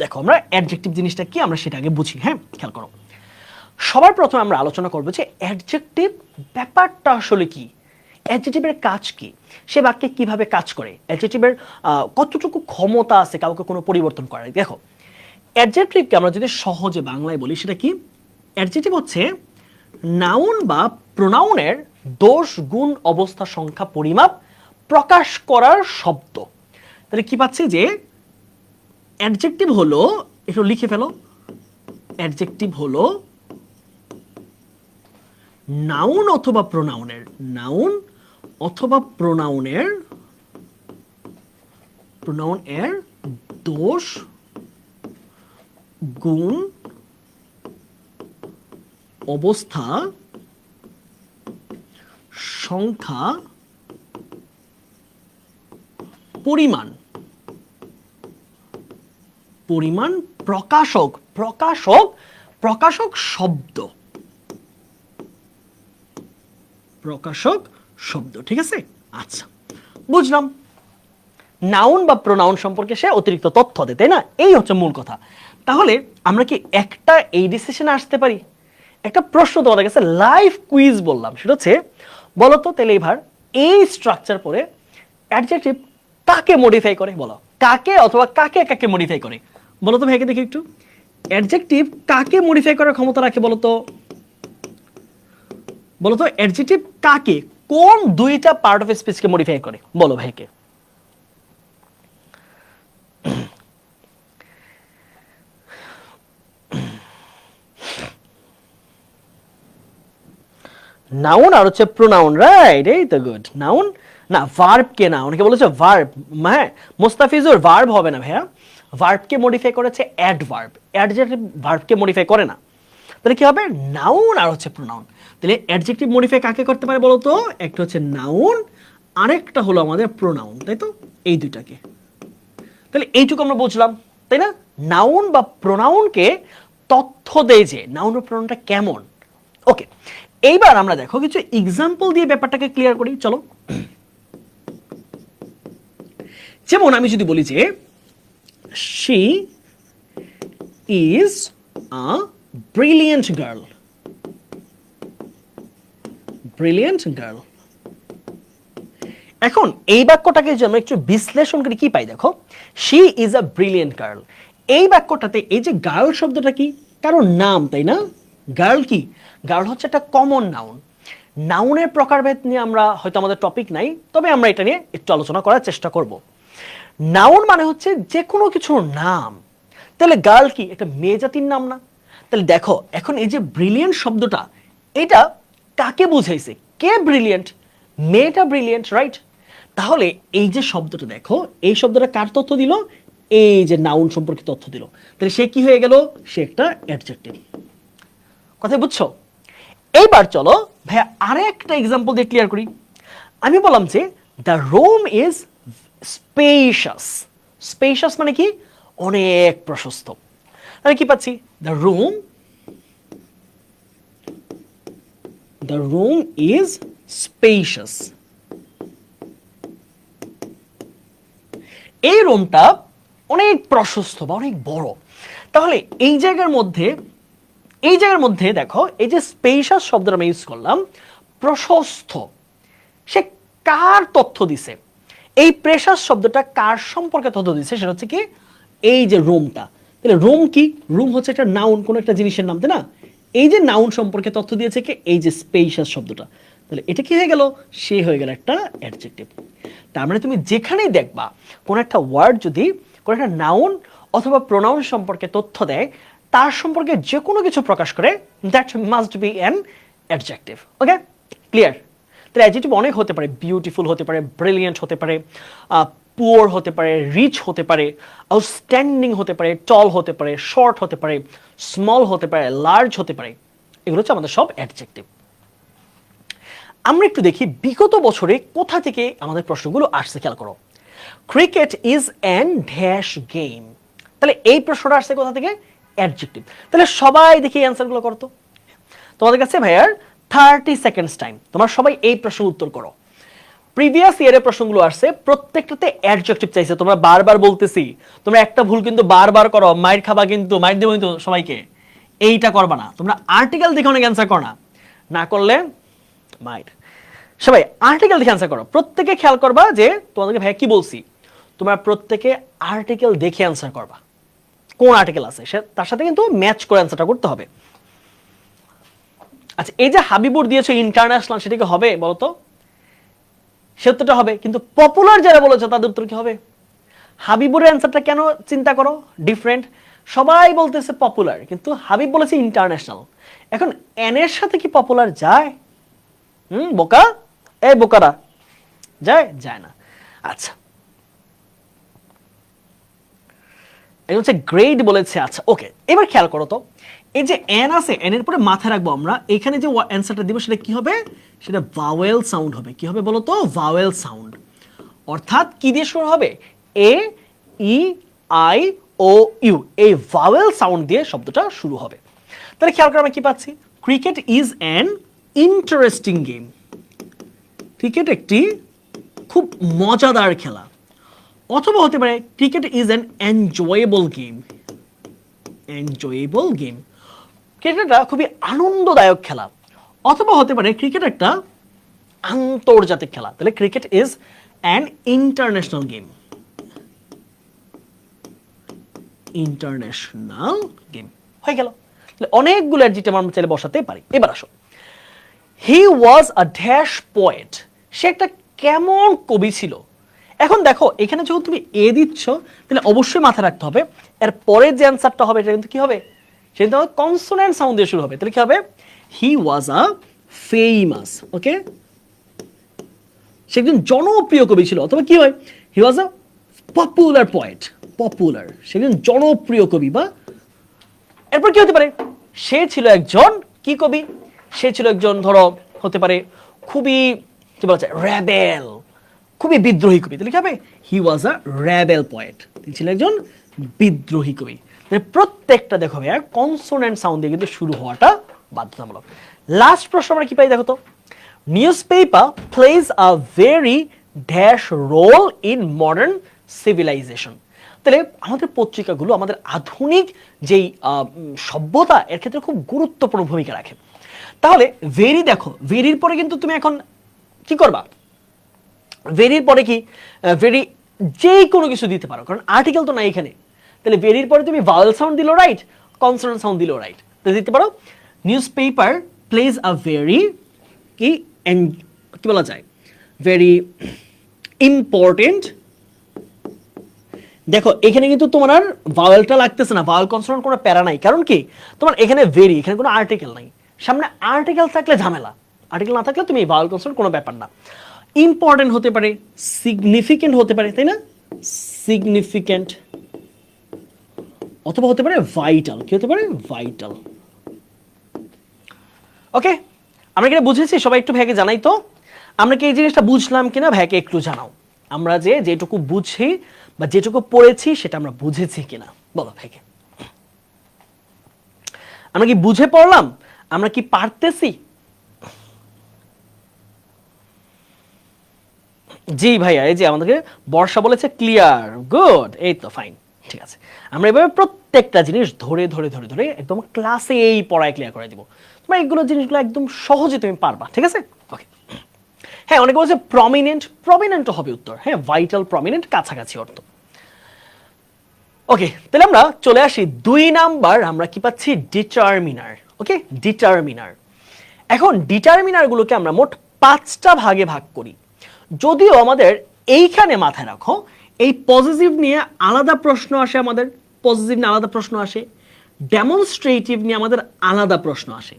দেখো আমরা অ্যাডজেক্টিভ জিনিসটা কি আমরা সেটা আগে বুঝি। হ্যাঁ, খেয়াল করো। সবার প্রথমে আমরা আলোচনা করবো যে অ্যাডজেক্টিভ ব্যাপারটা আসলে কি, অ্যাডজেক্টিভের কাজ কি, সে বাক্যে কিভাবে কাজ করে, অ্যাডজেক্টিভের কতটুকু ক্ষমতা আছে কাউকে কোনো পরিবর্তন করার। দেখো অ্যাডজেক্টিভকে আমরা যদি সহজে বাংলায় বলি সেটা কি, অ্যাডজেক্টিভ হচ্ছে নাউন বা প্রোনাউনের দোষ গুণ অবস্থা সংখ্যা পরিমাপ প্রকাশ করার শব্দ। তাহলে কি পাচ্ছি যে অ্যাডজেক্টিভ হলো, একটু লিখে ফেলো, অ্যাডজেক্টিভ হলো নাউন অথবা প্রোনাউনের, নাউন অথবা প্রোনাউনের, প্রোনাউনের দোষ গুণ অবস্থা সংখ্যা পরিমাণ, পরিমাণ প্রকাশক, প্রকাশক, প্রকাশক শব্দ, প্রকাশক শব্দ, ঠিক আছে? আচ্ছা, বুঝলাম। নাউন বা প্রোনাউন সম্পর্কে সে অতিরিক্ত তথ্য দেয়, তাই না? এই হচ্ছে মূল কথা। তাহলে আমরা কি একটা এই ডিসিশনে আসতে পারি? একটা প্রশ্ন তোমাদের কাছে লাইভ কুইজ বললাম, সেটা হচ্ছে বলো তো তাহলে এবার এই স্ট্রাকচার পরে অ্যাডজেক্টিভ কাকে মডিফাই করে, বলো কাকে অথবা কাকে কাকে মডিফাই করে, বলো তো ভাইকে দেখি একটু। অ্যাডজেক্টিভ কাকে মডিফাই করার ক্ষমতা রাখে বলো তো, বলো তো অ্যাডজেক্টিভ কাকে, কোন দুইটা পার্ট অফ স্পিচকে মডিফাই করে, বলো ভাইকে। নাউন আর হচ্ছে প্রোনাউন, রাইট? এই তো গুড। নাউন না, ভার্ব কে না, অনেকে বলেছে ভার্ব, হ্যাঁ মোস্তাফিজুর ভার্ব হবে না ভাইয়া, ভার্বকে মডিফাই করেছে অ্যাডভার্ব, অ্যাডজেক্টিভ ভার্বকে মডিফাই করে না। তাহলে কি হবে, নাউন আর হচ্ছে প্রোনাউন। তাহলে অ্যাডজেক্টিভ মডিফাই কাকে করতে পারে বলো তো, একটা হচ্ছে নাউন, আরেকটা হলো আমাদের প্রোনাউন, তাই তো? এই দুইটাকে। তাহলে এইটুকু আমরা বুঝলাম, তাই না? নাউন বা প্রোনাউনকে তথ্য দেয় যে নাউন বা প্রোনাউনটা কেমন। ওকে, এইবার আমরা দেখো কিছু এক্সাম্পল দিয়ে ব্যাপারটাকে ক্লিয়ার করি, চলো। যেমন আমি যদি বলি যে she is a brilliant girl, brilliant girl। এখন এই বাক্যটাকে যদি আমরা একটু বিশ্লেষণ করে কি পাই, দেখো she is a brilliant girl, এই বাক্যটাতে এই যে গার্ল শব্দটা কি, কারণ নাম, তাই না? গার্ল কি, গার্ল হচ্ছে একটা কমন নাউন। নাউনের প্রকারভেদ নিয়ে আমরা হয়তো আমাদের টপিক নাই, তবে আমরা এটা নিয়ে একটু আলোচনা করার চেষ্টা করব। নাউন মানে হচ্ছে যে কোনো কিছুর নাম, তাহলে গার্ল কি একটা মেয়ে জাতির নাম না? তাহলে দেখো এখন এই যে ব্রিলিয়েন্ট শব্দটা, এটা কাকে বুঝাইছে, কে ব্রিলিয়েন্ট, মেয়েটা ব্রিলিয়েন্ট, রাইট? তাহলে এই যে শব্দটা দেখো, এই শব্দটা কার তথ্য দিল, এই যে নাউন সম্পর্কে তথ্য দিল, তাহলে সে কি হয়ে গেল, সে একটা অ্যাডজেক্টিভ। কথা বুঝছো? এইবার চলো ভাইয়া আরেকটা এক্সাম্পল দিয়ে ক্লিয়ার করি। আমি বললাম যে the room is spacious, spacious মানে কি, অনেক প্রশস্ত। তাহলে কি পাচ্ছি, দ্য রুম ইজ স্পেশাস, এই রুমটা অনেক প্রশস্ত বা অনেক বড়। তাহলে এই জায়গার মধ্যে, এই জায়গার মধ্যে দেখো এই যে স্পেশাস শব্দটা আমি ইউজ করলাম, প্রশস্ত, সে কার তথ্য দিছে, এই প্রেশাস শব্দটা কার সম্পর্কে তথ্য দিছে, সেটা হচ্ছে কি এই যে রুমটা। তাহলে রুম কি, রুম হচ্ছে একটা নাউন, কোন একটা জিনিসের নাম, তাই না? এই যে নাউন সম্পর্কে তথ্য দিয়েছে কি এই যে স্পেশাস শব্দটা, তাহলে এটা কি হয়ে গেল, সে হয়ে গেল একটা অ্যাডজেক্টিভ। তার মানে তুমি যেখানেই দেখবা কোন একটা ওয়ার্ড যদি কোন একটা নাউন অথবা প্রোনাউন সম্পর্কে তথ্য দেয়, তার সম্পর্কে যে কোনো কিছু প্রকাশ করে, that must be an adjective. Okay, clear? তাহলে অ্যাডজেক্টিভ অনেক হতে পারে, বিউটিফুল হতে পারে, ব্রিলিয়েন্ট হতে পারে, পুয়ার হতে পারে, রিচ হতে পারে, আউটস্ট্যান্ডিং হতে পারে, টল হতে পারে, শর্ট হতে পারে, স্মল হতে পারে, লার্জ হতে পারে। এগুলো হচ্ছে আমাদের সব অ্যাডজেক্টিভ। আমরা একটু দেখি বিগত বছরে কোথা থেকে আমাদের প্রশ্নগুলো আসছে, খেয়াল করো। Cricket is an dash game, তাহলে এই প্রশ্নটা আসছে কোথা থেকে, অ্যাডজেক্টিভ। তাহলে সবাই দেখি অ্যান্সারগুলো করতো। তোমাদের কাছে ভাইয়ার 30 সেকেন্ডস টাইম, তোমরা সবাই এই প্রশ্নের উত্তর করো। প্রিভিয়াস ইয়ারের প্রশ্নগুলো আসছে, প্রত্যেকটাতে অ্যাডজেক্টিভ চাইছে, তোমরা বারবার বলতেছি, তোমরা একটা ভুল কিন্তু বারবার করো, মাইর খাবা, কিন্তু মাইর দেবো কিন্তু সবাইকে, এইটা করবা না। তোমরা আর্টিকেল দেখে অনেক অ্যান্সার করো না, না করলে মাইর। সবাই আর্টিকেল দেখে অ্যান্সার করো, প্রত্যেকে খেয়াল করবা যে তোমাদেরকে ভাইয়া কি বলছি, তোমরা প্রত্যেকে আর্টিকেল দেখে অ্যান্সার করবা, কোন আর্টিকেল আছে তার সাথে কিন্তু ম্যাচ করে অ্যান্সারটা করতে হবে। আচ্ছা, এই যে হাবিবুর দিয়েছে ইন্টারন্যাশনাল, সেটা কি হবে বলতো? সত্যটা হবে, কিন্তু পপুলার যারা বলেছে তাদের উত্তর কি হবে? হাবিবুরের অ্যান্সারটা কেন চিন্তা করো ডিফারেন্ট, সবাই বলতেছে পপুলার, কিন্তু হাবিব বলেছে ইন্টারন্যাশনাল। এখন এন এর সাথে কি পপুলার যায়? বোকা, এই বোকারা, যায়? যায় না। আচ্ছা, এটা হচ্ছে গ্রেড বলেছে। আচ্ছা ওকে, এবার খেয়াল করো তো, এই যে এন আছে, এন এর পরে মাথায় রাখবো আমরা, এখানে যে অ্যান্সারটা দিব সেটা কি হবে? সেটা ভাওয়েল সাউন্ড হবে। কি হবে বলো তো? Vowel sound. অর্থাৎ কি দিয়ে শুরু হবে? এ, ই, আই, ও, ইউ, এই ভাওয়েল সাউন্ড দিয়ে শব্দটা শুরু হবে। তাহলে খেয়াল করে আমরা কি পাচ্ছি? Cricket is an interesting game. Cricket একটি খুব মজাদার খেলা। অথবা হতে পারে cricket is an enjoyable game. Enjoyable game, ক্রিকেটটা খুবই আনন্দদায়ক খেলা। অথবা হতে পারে ক্রিকেট একটা আন্তর্জাতিক খেলা। তাহলে cricket is an international game. International game হয়ে গেল। তাহলে অনেকগুলো অ্যাডজেক্টিভ আমরা চাইলে বসাতে পারি। এবার আসো, হি ওয়াজ আ ড্যাশ পোয়েট। সে একটা কেমন কবি ছিল। এখন দেখো, এখানে যখন তুমি এ দিচ্ছ, তাহলে অবশ্যই মাথায় রাখতে হবে এর পরে যে অ্যান্সারটা হবে এটা কিন্তু কি হবে? সেটা কিন্তু কনসোনেন্ট সাউন্ড দিয়ে শুরু হবে। তাহলে কি হবে? হি ওয়াজ আ ফেমাস, ওকে, সে একজন জনপ্রিয় কবি ছিল। অথবা কি হয়? হি ওয়াজ আ পপুলার পয়েট। পপুলার, সে একজন জনপ্রিয় কবি। বা এরপর কি হতে পারে? সে ছিল একজন কি কবি? সে ছিল একজন, ধরো হতে পারে খুবই কি বলা যায়, র্যাবেল, খুবই বিদ্রোহী কবি। তাহলে কি হবে? হি ওয়াজ আ র্যাবেল পয়েট। তিনি ছিলেন একজন বিদ্রোহী কবি। প্রত্যেকটা দেখো ভাইয়া কনসোনেন্ট সাউন্ড দিয়ে কিন্তু শুরু হওয়াটা বাধ্যতামূলক। লাস্ট প্রশ্ন আমরা কি পাই দেখো তো, newspaper plays a very dash role in modern civilization. তাহলে আমাদের পত্রিকাগুলো আমাদের আধুনিক যেই সভ্যতা এর ক্ষেত্রে খুব গুরুত্বপূর্ণ ভূমিকা রাখে। তাহলে ভেরি, দেখো ভেরির পরে কিন্তু তুমি এখন কি করবা? ভেরির পরে কি? ভেরি যে কোনো কিছু দিতে পারো, কারণ আর্টিকেল তো নাই এখানে। তাহলে ভেরির পরে তুমি ভাওয়েল সাউন্ড দিলো, রাইট, কনসোনেন্ট সাউন্ড দিলো, রাইট। তো দিতে পারো newspaper plays a very কি কি বলা যায়, ভেরি ইম্পর্টেন্ট। দেখো এখানে কিন্তু তোমার আর ভাওয়েলটা লাগতেছে না, ভাওয়েল কনসোনেন্ট কোনো প্যারা নাই। কারণ কি? তোমার এখানে ভেরি, এখানে কোনো আর্টিকেল নাই। সামনে আর্টিকেল থাকলে ঝামেলা, আর্টিকেল না থাকলে তুমি ভাওয়েল কনসোনেন্ট কোনো ব্যাপার না। ইম্পর্টেন্ট হতে পারে, সিগনিফিকেন্ট হতে পারে, তাই না? সিগনিফিকেন্ট। অথবা হতে পারে ভাইটাল। কি হতে পারে? ভাইটাল। ওকে, আমরা কি বুঝেছি? সবাই একটু ভাইকে জানাই তো, আমরা কি এই জিনিসটা বুঝলাম কিনা ভাইকে একটু জানাও। আমরা যে যেটুকু বুঝি বা যেটুকু পড়েছি সেটা আমরা বুঝেছি কিনা বলো ভাইকে। আমরা কি বুঝে পড়লাম? আমরা কি পারতেছি? জি ভাইয়া, এই যে আমাদেরকে বর্ষা বলেছে ক্লিয়ার, গুড, এই তো ফাইন, ঠিক আছে। আমরা এভাবে প্রত্যেকটা জিনিস ধরে ধরে ধরে ধরে একদম ক্লাসে এই পড়ায় ক্লিয়ার করে দিব। তোমার এইগুলো জিনিসগুলো একদম সহজে তুমি পারবা, ঠিক আছে? ওকে, হ্যাঁ অনেকে বলছে প্রমিনেন্ট, প্রমিনেন্ট হবে উত্তর। হ্যাঁ, ভাইটাল, প্রমিনেন্ট কাছাকাছি অর্থ। ওকে, তাহলে আমরা চলে আসি 2 নাম্বার, আমরা কি পাচ্ছি? ডিটারমিনার। ওকে, ডিটারমিনার। এখন ডিটারমিনার গুলোকে আমরা মোট 5টা ভাগে ভাগ করি। যদিও আমাদের এইখানে মাথায় রাখো, এই পজিটিভ নিয়ে আলাদা প্রশ্ন আসে, আমাদের পজিটিভ নিয়ে আলাদা প্রশ্ন আসে, ডেমনস্ট্রেটিভ নিয়ে আমাদের আলাদা প্রশ্ন আসে।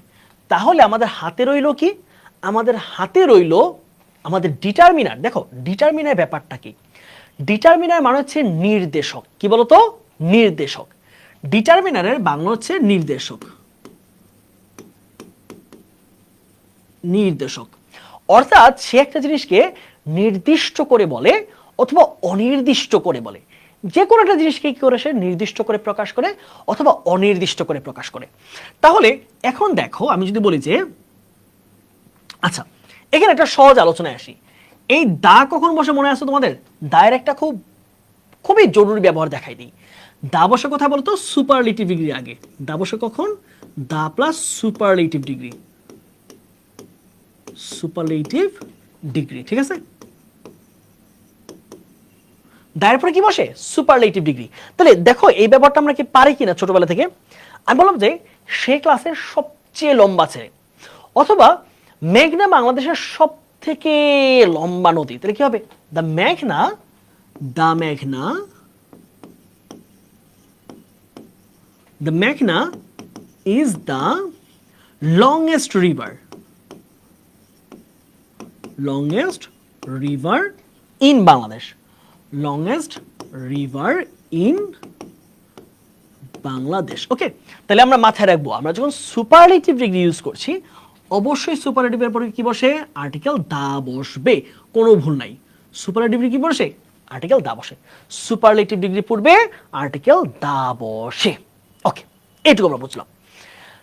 তাহলে আমাদের হাতে রইল কি? আমাদের হাতে রইল আমাদের ডিটারমিনার। দেখো ডিটারমিনার ব্যাপারটা কি? ডিটারমিনার মানে হচ্ছে নির্দেশক। কি বলতো? নির্দেশক। ডিটারমিনারের বাংলা হচ্ছে নির্দেশক। নির্দেশক অর্থাৎ সে একটা জিনিসকে নির্দিষ্ট করে বলে অথবা অনির্দিষ্ট করে বলে। যে কোনো একটা জিনিসকে কি করে সে নির্দিষ্ট করে প্রকাশ করে অথবা অনির্দিষ্ট করে প্রকাশ করে। তাহলে এখন দেখো আমি যদি বলি যে আচ্ছা এখানে একটা সহজ আলোচনায় আসি। এই দা কখন বসে মনে আছে তোমাদের? দায়ের একটা খুবই জরুরি ব্যবহার দেখাই দিই। দা বসে কথা বলতো সুপারলেটিভ ডিগ্রি আগে। দা বসে কখন? The plus superlative degree, superlative degree, ঠিক আছে? দায়ের পরে কি বসে? Superlative degree. তাহলে দেখো এই ব্যাপারটা আমরা কি পারি কিনা ছোটবেলা থেকে। আমি বললাম যে সে ক্লাসের সবচেয়ে লম্বা ছেলে, অথবা মেঘনা বাংলাদেশের সব থেকে লম্বা নদী, তাহলে কি হবে? দ্য মেঘনা, দ্য মেঘনা, দ্য মেঘনা is the longest river, longest river in Bangladesh, longest river in Bangladesh. ওকে, তাহলে আমরা মাথায় রাখবো আমরা যখন সুপারলেটিভ ডিগ্রি ইউজ করছি অবশ্যই সুপারলেটিভের পরে কি বসে? আর্টিকেল দা বসবে, কোনো ভুল নাই। সুপারলেটিভ ডিগ্রি বসে আর্টিকেল দা বসে, সুপারলেটিভ ডিগ্রি পূর্বে আর্টিকেল দা বসে। ওকে, এইটুকু আমরা বুঝলাম।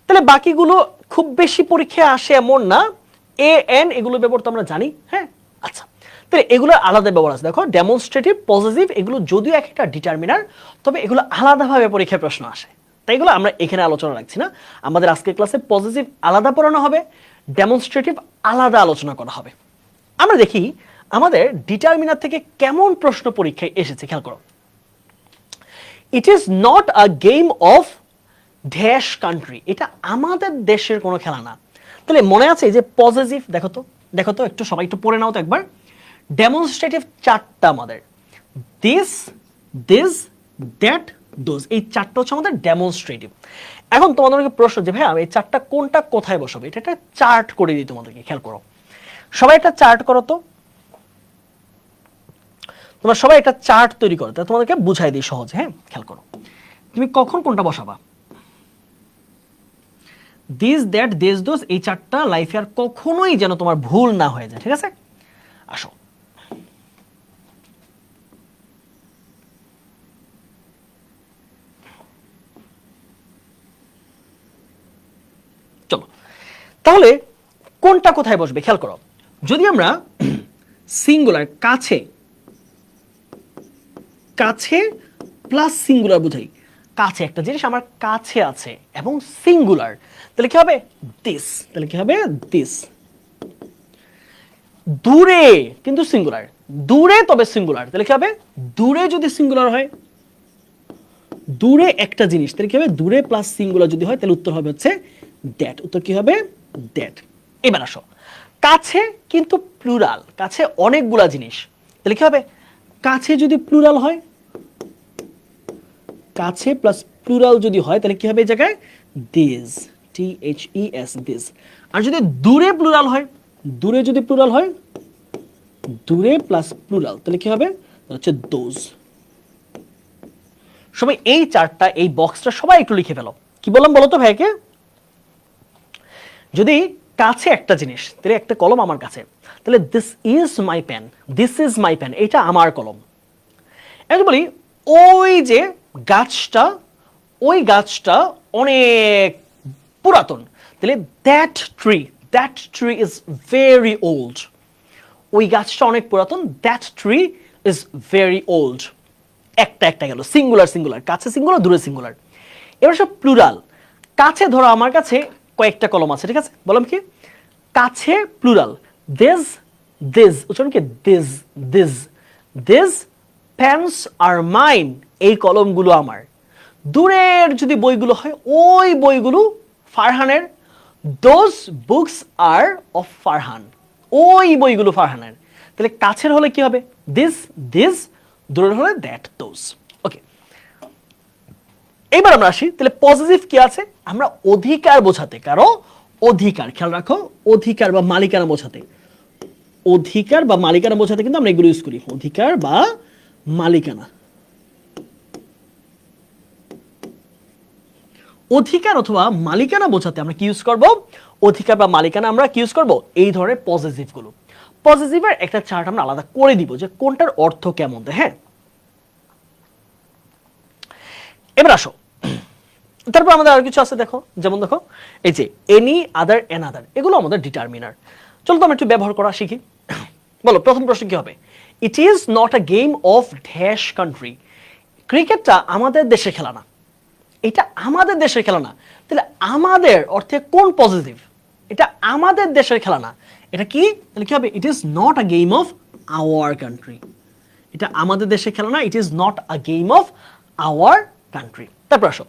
তাহলে বাকিগুলো খুব বেশি পরীক্ষায় আসে এমন না, এ এন এগুলো ব্যবহার তো আমরা জানি। হ্যাঁ, আচ্ছা, তাহলে এগুলোর আলাদা ব্যবহার আছে। দেখো ডেমনস্ট্রেটিভ, পজিটিভ এগুলো যদিও এক একটা ডিটারমিনার, তবে এগুলো আলাদাভাবে পরীক্ষায় প্রশ্ন আসে, তাই এগুলো আমরা এখানে আলোচনা রাখছি না। আমাদের আজকের ক্লাসে পজিটিভ আলাদা পড়ানো হবে, ডেমনস্ট্রেটিভ আলাদা আলোচনা করা হবে। আমরা দেখি আমাদের ডিটারমিনার থেকে কেমন প্রশ্ন পরীক্ষায় এসেছে, খেয়াল করো। It is not a game of dash country, এটা আমাদের দেশের কোনো খেলা না। তাহলে মনে আছে যে পজিটিভ, দেখো তো একটু সবাই একটু পড়ে নাও তো একবার। ডেমনস্ট্রেটিভ চারটা আমাদের, দিস, দিস, দ্যাট, দোজ, এই চারটা হচ্ছে আমাদের ডেমনস্ট্রেটিভ। এখন তোমাদেরকে প্রশ্ন যে ভাই আমি এই চারটা কোনটা কোথায় বসাবো, এটা একটা চার্ট করে দিই তোমাদেরকে। খেয়াল করো, সবাই একটা চার্ট করো তো, তোমরা সবাই একটা চার্ট তৈরি করো, তাহলে তোমাদেরকে বুঝাই দিই সহজে। হ্যাঁ, খেয়াল করো তুমি কখন কোনটা বসাবা। দিস, দ্যাট, দিস, দোজ, এই চারটা লাইফে আর কখনোই যেন তোমার ভুল না হয়ে যায়, ঠিক আছে? আসো, চলো তাহলে কোনটা কোথায় বসবে খেয়াল করো। যদি আমরা সিঙ্গুলার কাছে, কাছে প্লাস সিঙ্গুলার বুঝাই, কাছে একটা জিনিস আমার কাছে আছে এবং সিঙ্গুলার, তাহলে কি হবে? দিস, তাহলে কি হবে? দিস। দূরে কিন্তু সিঙ্গুলার, দূরে তবে সিঙ্গুলার, তাহলে কি হবে? দূরে যদি সিঙ্গুলার হয়, দূরে একটা জিনিস, তাহলে কি হবে? দূরে প্লাস সিঙ্গুলার যদি হয় তাহলে উত্তর হবে হচ্ছে দ্যাট। উত্তর কি হবে? দ্যাট। এবার আসো, কাছে কিন্তু প্লুরাল, কাছে অনেকগুলা জিনিস, তাহলে কি হবে? কাছে যদি প্লুরাল হয়, কাছে প্লাস প্লুরাল যদি হয় তাহলে কি হবে এই জায়গায়? This, T H E S, this. আর যদি দূরে প্লুরাল হয়, দূরে যদি প্লুরাল হয়, দূরে প্লাস প্লুরাল, তাহলে কি হবে? হচ্ছে দোজ। সবাই এই চারটা, এই বক্সটা সবাই একটু লিখে ফেলো। কি বললাম বলো তো ভাইকে? যদি কাছে একটা জিনিস, তাহলে একটা কলম আমার কাছে, তাহলে this is my pen, this is my pen, এটা আমার কলম। আমি বলি ওই যে গাছটা, ওই গাছটা অনেক পুরাতন, তাহলে that tree is very old, ওই গাছটা অনেক পুরাতন, that tree is very old. একটা গেল সিঙ্গুলার, সিঙ্গুলার, কাছে সিঙ্গুলার, দূরে সিঙ্গুলার। এবার সব প্লুরাল, কাছে ধরো আমার কাছে কয়েকটা কলম আছে, ঠিক আছে? বললাম কি কাছে প্লুরাল, দিস, দিস, উচ্চারণ কি? This, this, this pens are mine, এই কলমগুলো আমার। দূরের যদি বইগুলো হয় ওই বইগুলো ফারহানের, those books are of Farhan, ওই বইগুলো ফারহানের। তাহলে কাছের হলে কি হবে? দিস, দিস, দূরের হলে দ্যাট, দোজ। ওকে, এবার আমরা আসি, তাহলে পজিটিভ কি আছে? আমরা অধিকার বোঝাতে, কারো অধিকার, খেয়াল রাখো, অধিকার বা মালিকানা বোঝাতে, অধিকার বা মালিকানা বোঝাতে কিন্তু আমরা এগুলো ইউজ করি, অধিকার বা মালিকানা। অধিকার অথবা মালিকানা বোঝাতে আমরা কি ইউজ করব? অধিকার বা মালিকানা আমরা কি ইউজ করব? এই ধরনের পজিটিভ গুলো। পজিটিভের একটা চার্ট আমরা আলাদা করে দিব যে কোনটার অর্থ কেমন। হ্যাঁ, এবার আসো, তারপর আমাদের আর কিছু আছে দেখো, যেমন দেখো এই যে এনি আদার অ্যানাদার, এগুলো আমাদের ডিটারমিনার। চলো তো আমরা একটু ব্যবহার করা শিখি। বলো প্রথম প্রশ্ন কি হবে? It is not a game of dash country. ক্রিকেটটা আমাদের দেশের খেলা না, এটা আমাদের দেশের খেলা না। তাহলে আমাদের অর্থে কোন পজিটিভ? এটা আমাদের দেশের খেলা না, এটা কি? তাহলে কি হবে? It is not a game of our country. এটা আমাদের দেশের খেলা না, it is not a game of our country. তারপর আসো,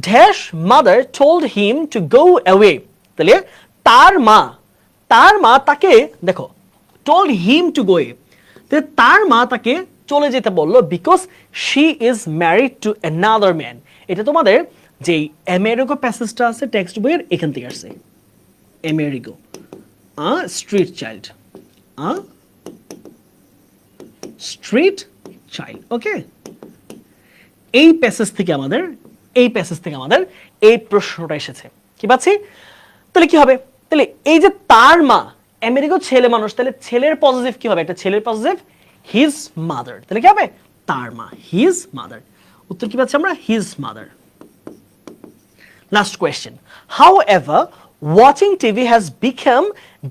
dash mother told him to go away. তাহলে তার মা তাকে দেখো told him to go away, তার মা তাকে চলে যেতে বললো because she is married to another man. এটা তোমাদের যেই আমেরিগো প্যাসেজটা আছে টেক্সট বইয়ের, এখান থেকে আসছে। আমেরিগো আ স্ট্রিট চাইল্ড, আ স্ট্রিট চাইল্ড, ওকে। এই প্যাসেজ থেকে আমাদের এই প্রশ্নটা এসেছে, কি পাচ্ছি? তাহলে কি হবে? তাহলে এই যে তার মা, আমেরিগো ছেলে মানুষ, তাহলে ছেলের পজিটিভ কি হবে? একটা ছেলের পজিটিভ হিজ মাদার, তাহলে কি হবে? তার মা, হিজ মাদার। উত্তর কি পাচ্ছি আমরা? His mother. Last question, however watching TV has become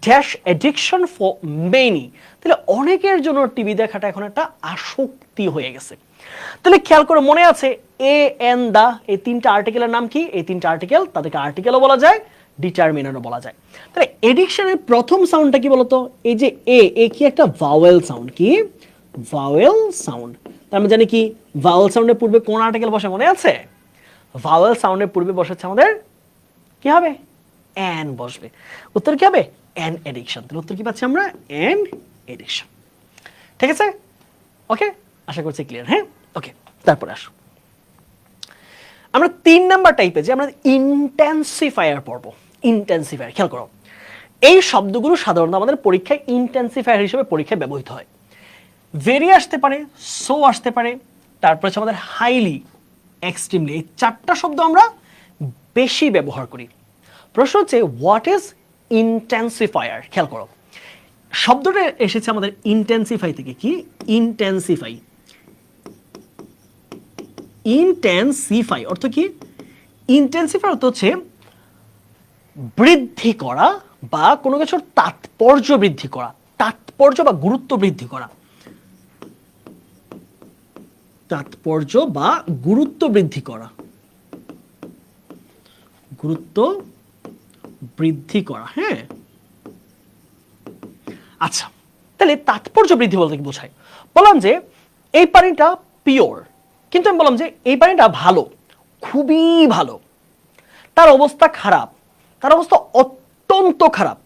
dash addiction for many. তাহলে অনেকের জন্য টিভি দেখাটা এখন একটা আসক্তি হয়ে গেছে। তাহলে খেয়াল করে মনে আছে এ এন দা, এই তিনটা আর্টিকেলের নাম কি? এই তিনটা আর্টিকেল, তাদেরকে আর্টিকেলও বলা যায়, ডিটারমিনারও বলা যায়। তাহলে এডিকশনের প্রথম সাউন্ডটা কি বলতো? এই যে এ কি একটা ভাওয়েল সাউন্ড, কি ভাওয়েল সাউন্ড। তার আমরা জানি কি ভাওয়েল সাউন্ডের পূর্বে কোন আর্টিকেল বসে মনে আছে? ভাওয়েল সাউন্ডের পূর্বে বসেছে আমাদের কি হবে? অ্যান বসবে। উত্তর কি হবে? An addiction. তাহলে উত্তর কি পাচ্ছি আমরা? An addiction. ঠিক আছে, ওকে, আশা করছি ক্লিয়ার। হ্যাঁ, ওকে। তারপরে আসো, আমরা 3 নাম্বার টাইপে যে আমরা ইন্টেন্সিফায়ার পড়ব। ইন্টেন্সিফায়ার, খেয়াল করো, এই শব্দগুলো সাধারণত আমাদের পরীক্ষায় ইন্টেন্সিফায়ার হিসেবে পরীক্ষায় ব্যবহৃত হয়। ভেরি আসতে পারে, সো আসতে পারে, তারপরে হচ্ছে আমাদের হাইলি, এক্সট্রিমলি, এই 4টা শব্দ আমরা বেশি ব্যবহার করি। প্রশ্ন হচ্ছে হোয়াট ইজ ইন্টেন্সিফায়ার? খেয়াল করো, শব্দটা এসেছে আমাদের ইন্টেন্সিফাই থেকে। কি ইন্টেন্সিফাই? ইন্টেন্সিফাই অর্থ কি? ইন্টেন্সিফাই অর্থ হচ্ছে বৃদ্ধি করা বা কোনো কিছুর তাৎপর্য বৃদ্ধি করা, তাৎপর্য বা গুরুত্ব বৃদ্ধি করা, তাৎপর্য বা গুরুত্ব বৃদ্ধি করা, গুরুত্ব বৃদ্ধি করা। হ্যাঁ, আচ্ছা, তাহলে তাৎপর্য বৃদ্ধি বলতে কি বোঝায়? বললাম যে এই পানিটা পিওর, কিন্তু আমি বললাম যে এই পানিটা ভালো, খুবই ভালো। তার অবস্থা খারাপ, তার অবস্থা অত্যন্ত খারাপ,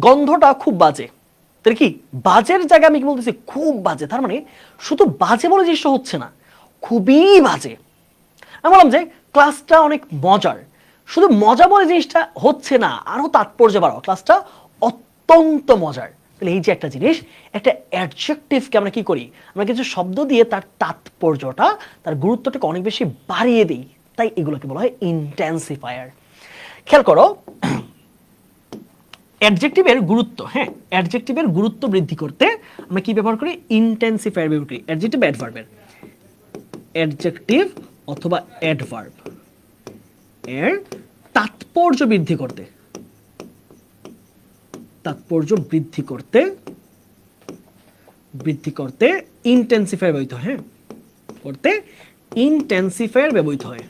গন্ধটা খুব বাজে। তাহলে কি বাজের জায়গায় আমি কি বলতেছি? খুব বাজে। তার মানে শুধু বাজে বলে জিনিসটা হচ্ছে না, খুবই বাজে। আমি বললাম যে ক্লাসটা অনেক মজার, শুধু মজা বলে জিনিসটা হচ্ছে না, আরো তাৎপর্য বাড়াও, ক্লাসটা অত্যন্ত মজার। তাহলে এই যে একটা জিনিস, একটা অ্যাডজেক্টিভকে আমরা কি করি? আমরা কিছু শব্দ দিয়ে তার তাৎপর্যটা, তার গুরুত্বটাকে অনেক বেশি বাড়িয়ে দিই, তাই এগুলোকে বলা হয় ইন্টেন্সিফায়ার। খেয়াল করো, অ্যাডজেক্টিভের গুরুত্ব, হ্যাঁ, অ্যাডজেক্টিভের গুরুত্ব বৃদ্ধি করতে আমরা কি ব্যবহার করি? ইন্টেন্সিফায়ার ব্যবহার করি। অ্যাডজেক্টিভ, অ্যাডভার্বের, অ্যাডজেক্টিভ অথবা অ্যাডভার্ব এর তাৎপর্য বৃদ্ধি করতে, তাৎপর্য বৃদ্ধি করতে ইন্টেন্সিফায়ার ব্যবহৃত হয়। হ্যাঁ, করতে ইন্টেন্সিফায়ার ব্যবহৃত হয়,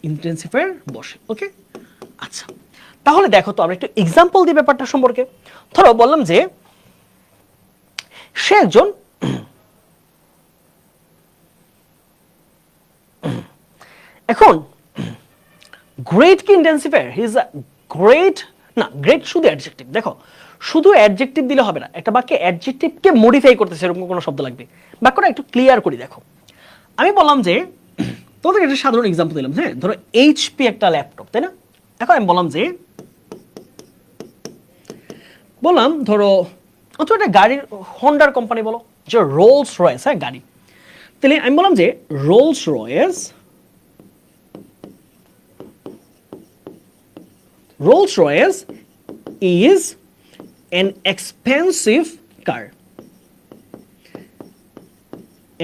ইন্টেন্সিফায়ার বসে। ওকে, আচ্ছা, তাহলে দেখো তো আমরা একটু এক্সাম্পল দিই ব্যাপারটা সম্পর্কে। ধরো বললাম যে সে একজন এখন গ্রেট কি intensifier? He is a great, না গ্রেট শুধু অ্যাডজেক্টিভ। দেখো শুধু অ্যাডজেক্টিভ দিলে হবে না, একটা বাক্যে অ্যাডজেক্টিভকে মডিফাই করতেছে এরকম কোনো শব্দ লাগবে। বাক্যটা একটু ক্লিয়ার করি। দেখো আমি বললাম যে তোমাদের একটা সাধারণ এক্সাম্পল দিলাম। হ্যাঁ, ধরো এইচপি একটা ল্যাপটপ, তাই না? এখন আমি বললাম যে ধরো অথবা একটা গাড়ির হন্ডার কোম্পানি বলো, যে রোলস রয়েস, হ্যাঁ গাড়ি। তাহলে আমি বললাম যে Rolls Royce, Rolls-Royce is an expensive car.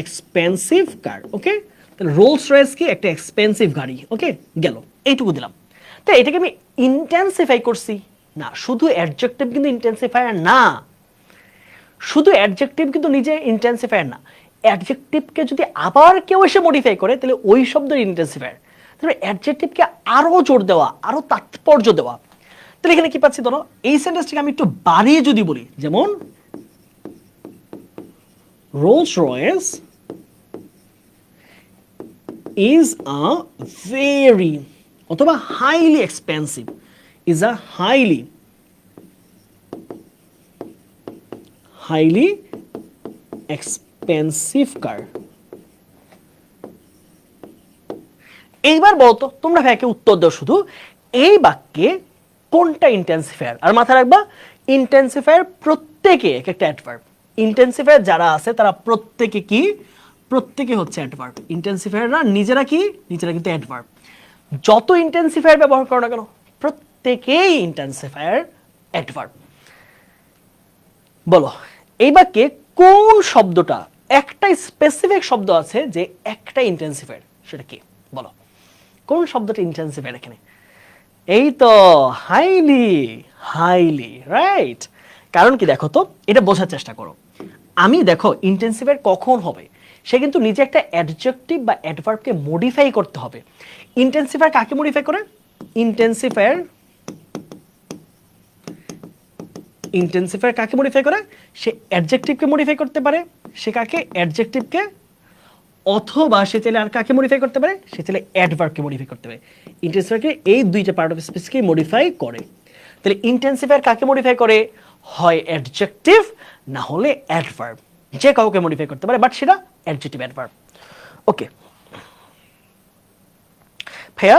Expensive car. Okay, তাহলে রোলস রয়েস কি একটা এক্সপেন্সিভ গাড়ি। ওকে, গেল, এইটুকু দিলাম। তো এটাকে আমি ইন্টেন্সিফাই করছি না, শুধু অ্যাডজেক্টিভ কিন্তু ইন্টেন্সিফায়ার না, শুধু অ্যাডজেক্টিভ কিন্তু নিজে ইন্টেন্সিফায়ার না, অ্যাডজেক্টিভকে যদি আবার কেউ এসে মডিফাই করে তাহলে ওই শব্দের ইন্টেন্সিফায়ার। তাহলে অ্যাডজেক্টিভকে আরো জোর দেওয়া, আরো তাৎপর্য দেওয়া। তাহলে এখানে কি পাচ্ছি ধরো, এই সেন্টেন্সটাকে আমি একটু বাড়িয়ে যদি বলি, যেমন Rolls Royce is a very, অথবা highly expensive, is a highly expensive car. এইবার বলতো তোমরা ভাইকে উত্তর দাও শুধু, এই বাক্যে কোনটা ইন্টেন্সিফায়ার? আর মাথায় রাখবা ইন্টেন্সিফায়ার প্রত্যেকে এক একটা অ্যাডভার্ব। ইন্টেন্সিফায়ার যারা আছে তারা প্রত্যেকে কি? প্রত্যেকে হচ্ছে অ্যাডভার্ব। ইন্টেন্সিফায়াররা নিজেরা কি? নিজেরা কিন্তু অ্যাডভার্ব। যত ইন্টেন্সিফায়ার ব্যবহার করো না কেন, প্রত্যেকেই ইন্টেন্সিফায়ার অ্যাডভার্ব। বলো এই বাক্যে কোন শব্দটা, একটা স্পেসিফিক শব্দ আছে যে একটা ইন্টেন্সিফায়ার, সেটা কি? বলো কোন শব্দটা ইন্টেন্সিফায়ার এখানে? এই তো হাইলি, হাইলি, রাইট। কারণ কি দেখো তো, এটা বোঝার চেষ্টা করো। আমি দেখো ইন্টেন্সিফায়ার কখন হবে, সে কিন্তু নিজে একটা অ্যাডজেক্টিভ বা অ্যাডভার্বকে মডিফাই করতে হবে। ইন্টেন্সিফায়ার কাকে মডিফাই করে? ইন্টেন্সিফায়ার কাকে মডিফাই করে? সে অ্যাডজেক্টিভকে মডিফাই করতে পারে। সে কাকে? অ্যাডজেক্টিভকে। অথবা সে চাইলে আর কাকে মডিফাই করতে পারে? সে চাইলে অ্যাডভার্বকে মডিফাই করতে পারে। ইন্টেন্সিফায়ারকে এই দুইটা পার্ট অফ স্পিচকে মডিফাই করে। তাহলে ইন্টেন্সিফায়ার কাকে মডিফাই করে? হয় অ্যাডজেক্টিভ, না হলে অ্যাডভার্ব। যে কাউকে মডিফাই করতে পারে, বাট সেটা অ্যাডজেক্টিভ অ্যাডভার্ব। ওকে ভাইয়া,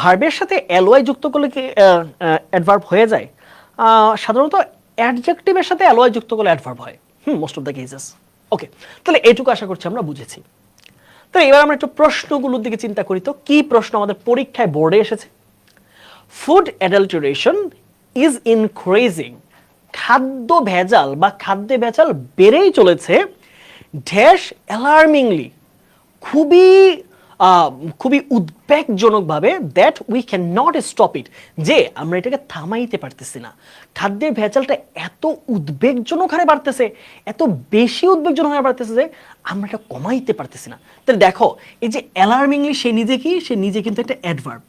ভার্বের সাথে এলওয়াই যুক্ত করলে কি অ্যাডভার্ব হয়ে যায়? সাধারণত অ্যাডজেক্টিভের সাথে এলওয়াই যুক্ত করলে অ্যাডভার্ব হয়, মোস্ট অফ দ্য কেসেস। ওকে, তাহলে এইটুকু আশা করছি আমরা বুঝেছি। তো এবার আমরা একটু প্রশ্নগুলোর দিকে চিন্তা করি, তো কি প্রশ্ন আমাদের পরীক্ষায় বোর্ডে এসেছে? ফুড অ্যাডাল্টারেশন ইজ ইনক্রিজিং, খাদ্য ভেজাল বা খাদ্যে ভেজাল বেড়েই চলেছে, ড্যাশ অ্যালার্মিংলি, খুবই খুবই উদ্বেগজনকভাবে, that we can not stop it, যে আমরা এটাকে থামাইতে পারতেছি না। খাদ্যের ভেজালটা এত উদ্বেগজনক হারে বাড়তেছে, এত বেশি উদ্বেগজনক হারে বাড়তেছে যে আমরা এটা কমাইতে পারতেছি না। তাহলে দেখো এই যে অ্যালার্মিংলি, সে নিজে কি? সে নিজে কিন্তু একটা অ্যাডভার্ব।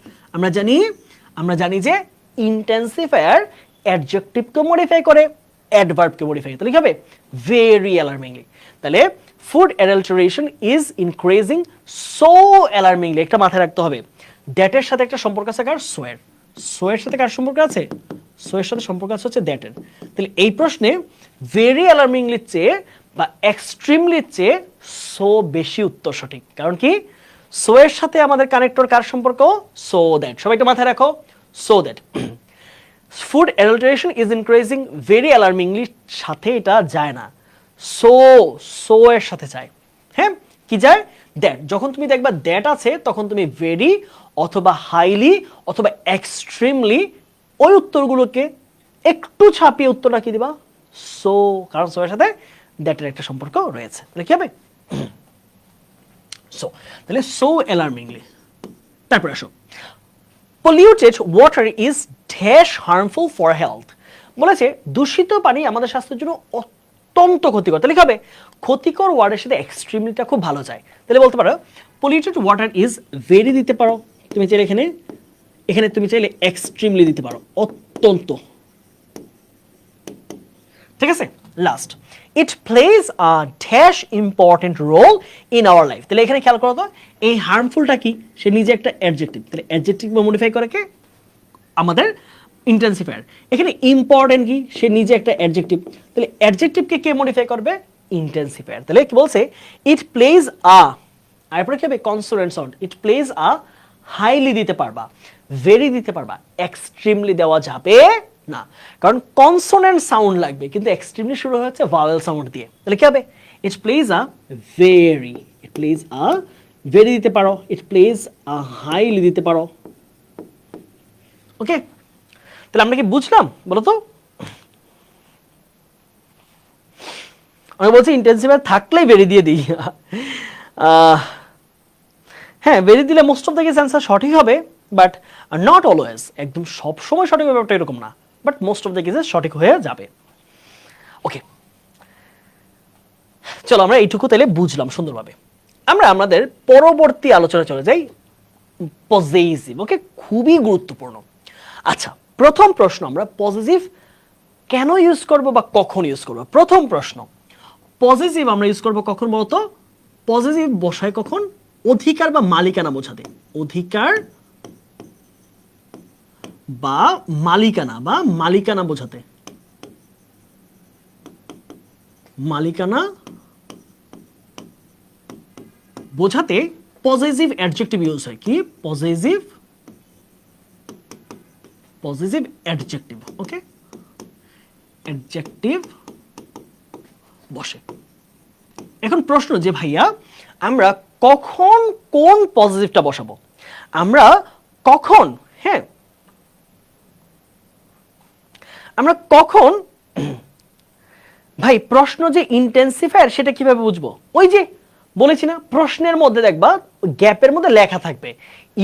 আমরা জানি যে ইন্টেন্সিফায়ার অ্যাডজেক্টিভকে মডিফাই করে, অ্যাডভার্বকে মডিফাই করে। তাহলে কি হবে? Very alarmingly. তাহলে food adulteration is increasing so alarmingly, একটা মাথায় রাখতে হবে। দ্যাটের সাথে একটা সম্পর্ক আছে কার? সোয়ের। সোয়ের সাথে কার সম্পর্ক আছে? সোয়ের সাথে সম্পর্ক আছে হচ্ছে দ্যাটের। তাহলে এই প্রশ্নে ভেরি অ্যালার্মিংলির চেয়ে বা এক্সট্রিমলির চেয়ে সো বেশি উত্তর সঠিক। কারণ কি? সোয়ের সাথে আমাদের কানেক্টর কার সম্পর্ক? So that. সবাই একটু মাথায় রাখো, so that. Food adulteration is increasing very alarmingly সাথে এটা যায় না, সো এর সাথে যায়। হ্যাঁ, কি যায়? দ্যাট। যখন তুমি দেখবা দ্যাট আছে, তখন তুমি ভেরি অথবা হাইলি অথবা এক্সট্রিমলি, ওই উত্তরগুলোকে একটু ছাপিয়ে উত্তরটা কি দিবা? সো, কারণ সো এর সাথে দ্যাটের একটা সম্পর্ক রয়েছে। তাহলে কি হবে? সো, তাহলে সো অ্যালার্মিংলি। তারপর আসো, polluted water is dash harmful for health, বলেছে দূষিত পানি আমাদের স্বাস্থ্যের জন্য অত্যন্ত ক্ষতিকর। তাহলে কি হবে? ক্ষতিকর ওয়ার্ডের সাথে এক্সট্রিমলিটা খুব ভালো যায়। তাহলে বলতে পারো পলিউটেড ওয়াটার ইজ ভেরি দিতে পারো, তুমি চাইলে এখানে তুমি চাইলে এক্সট্রিমলি দিতে পারো, অত্যন্ত। ঠিক আছে, last, it plays a dash important role in our life. তাহলে এখানে খেয়াল করো তো, এই হার্মফুলটা কি? সে নিজে একটা অ্যাডজেক্টিভ। তাহলে অ্যাডজেক্টিভ মডিফাই করে কে? আমাদের ইন্টেন্সিফায়ার। এখানে ইম্পর্টেন্ট কি? সে নিজে একটা অ্যাডজেক্টিভ। তাহলে অ্যাডজেক্টিভকে কে মডিফাই করবে? ইন্টেন্সিফায়ার। তাহলে কি বলছে? ইট প্লেজ আ, আর এরপরে কি হবে? Consonant sound. It plays a, highly দিতে পারবা, ভেরি দিতে পারবা, এক্সট্রিমলি দেওয়া যাবে না, কারণ কনসোনেন্ট সাউন্ড লাগবে, কিন্তু এক্সট্রিমলি শুরু হচ্ছে ভাওয়েল সাউন্ড দিয়ে। তাহলে কি হবে? It plays a very, it plays a very দিতে পারো, ইট প্লেজ আ হাইলি দিতে পারো। ওকে, তাহলে আমরা কি বুঝলাম বলো তো? আমি বলছি ইন্টেন্সিফায়ার থাকলেই বেরি দিয়ে দিই। হ্যাঁ, বেরি দিলে most of the case answer সঠিক হবে, বাট নট অলওয়েজ, একদম সব সময় সঠিক ব্যাপারটা এরকম না, বাট মোস্ট অফ দ্য কেসে সঠিক হয়ে যাবে। ওকে, চলো আমরা এইটুকু তাহলে বুঝলাম সুন্দরভাবে। আমরা আমাদের পরবর্তী আলোচনা চলে যাই, পজেসিভ। ওকে, খুবই গুরুত্বপূর্ণ। আচ্ছা, প্রথম প্রশ্ন, আমরা পজেসিভ কেন ইউজ করব বা কখন ইউজ করব? প্রথম প্রশ্ন, পজেসিভ আমরা ইউজ করব কখন বলতো? পজেসিভ বসায় কখন? অধিকার বা মালিকানা বোঝাতে। অধিকার বা মালিকানা বোঝাতে। মালিকানা বোঝাতে পজেসিভ অ্যাডজেক্টিভ ইউজ হয়। কি? Possessive adjective. ওকে, অ্যাডজেক্টিভ বসে। এখন প্রশ্ন যে ভাইয়া আমরা কখন কোন পজিটিভটা বসাবো? আমরা কখন, হ্যাঁ, আমরা কখন ভাই প্রশ্ন যে ইন্টেন্সিফায়ার সেটা কিভাবে বুঝবো? ওই যে বলেছি না, প্রশ্নের মধ্যে দেখবা গ্যাপের মধ্যে লেখা থাকবে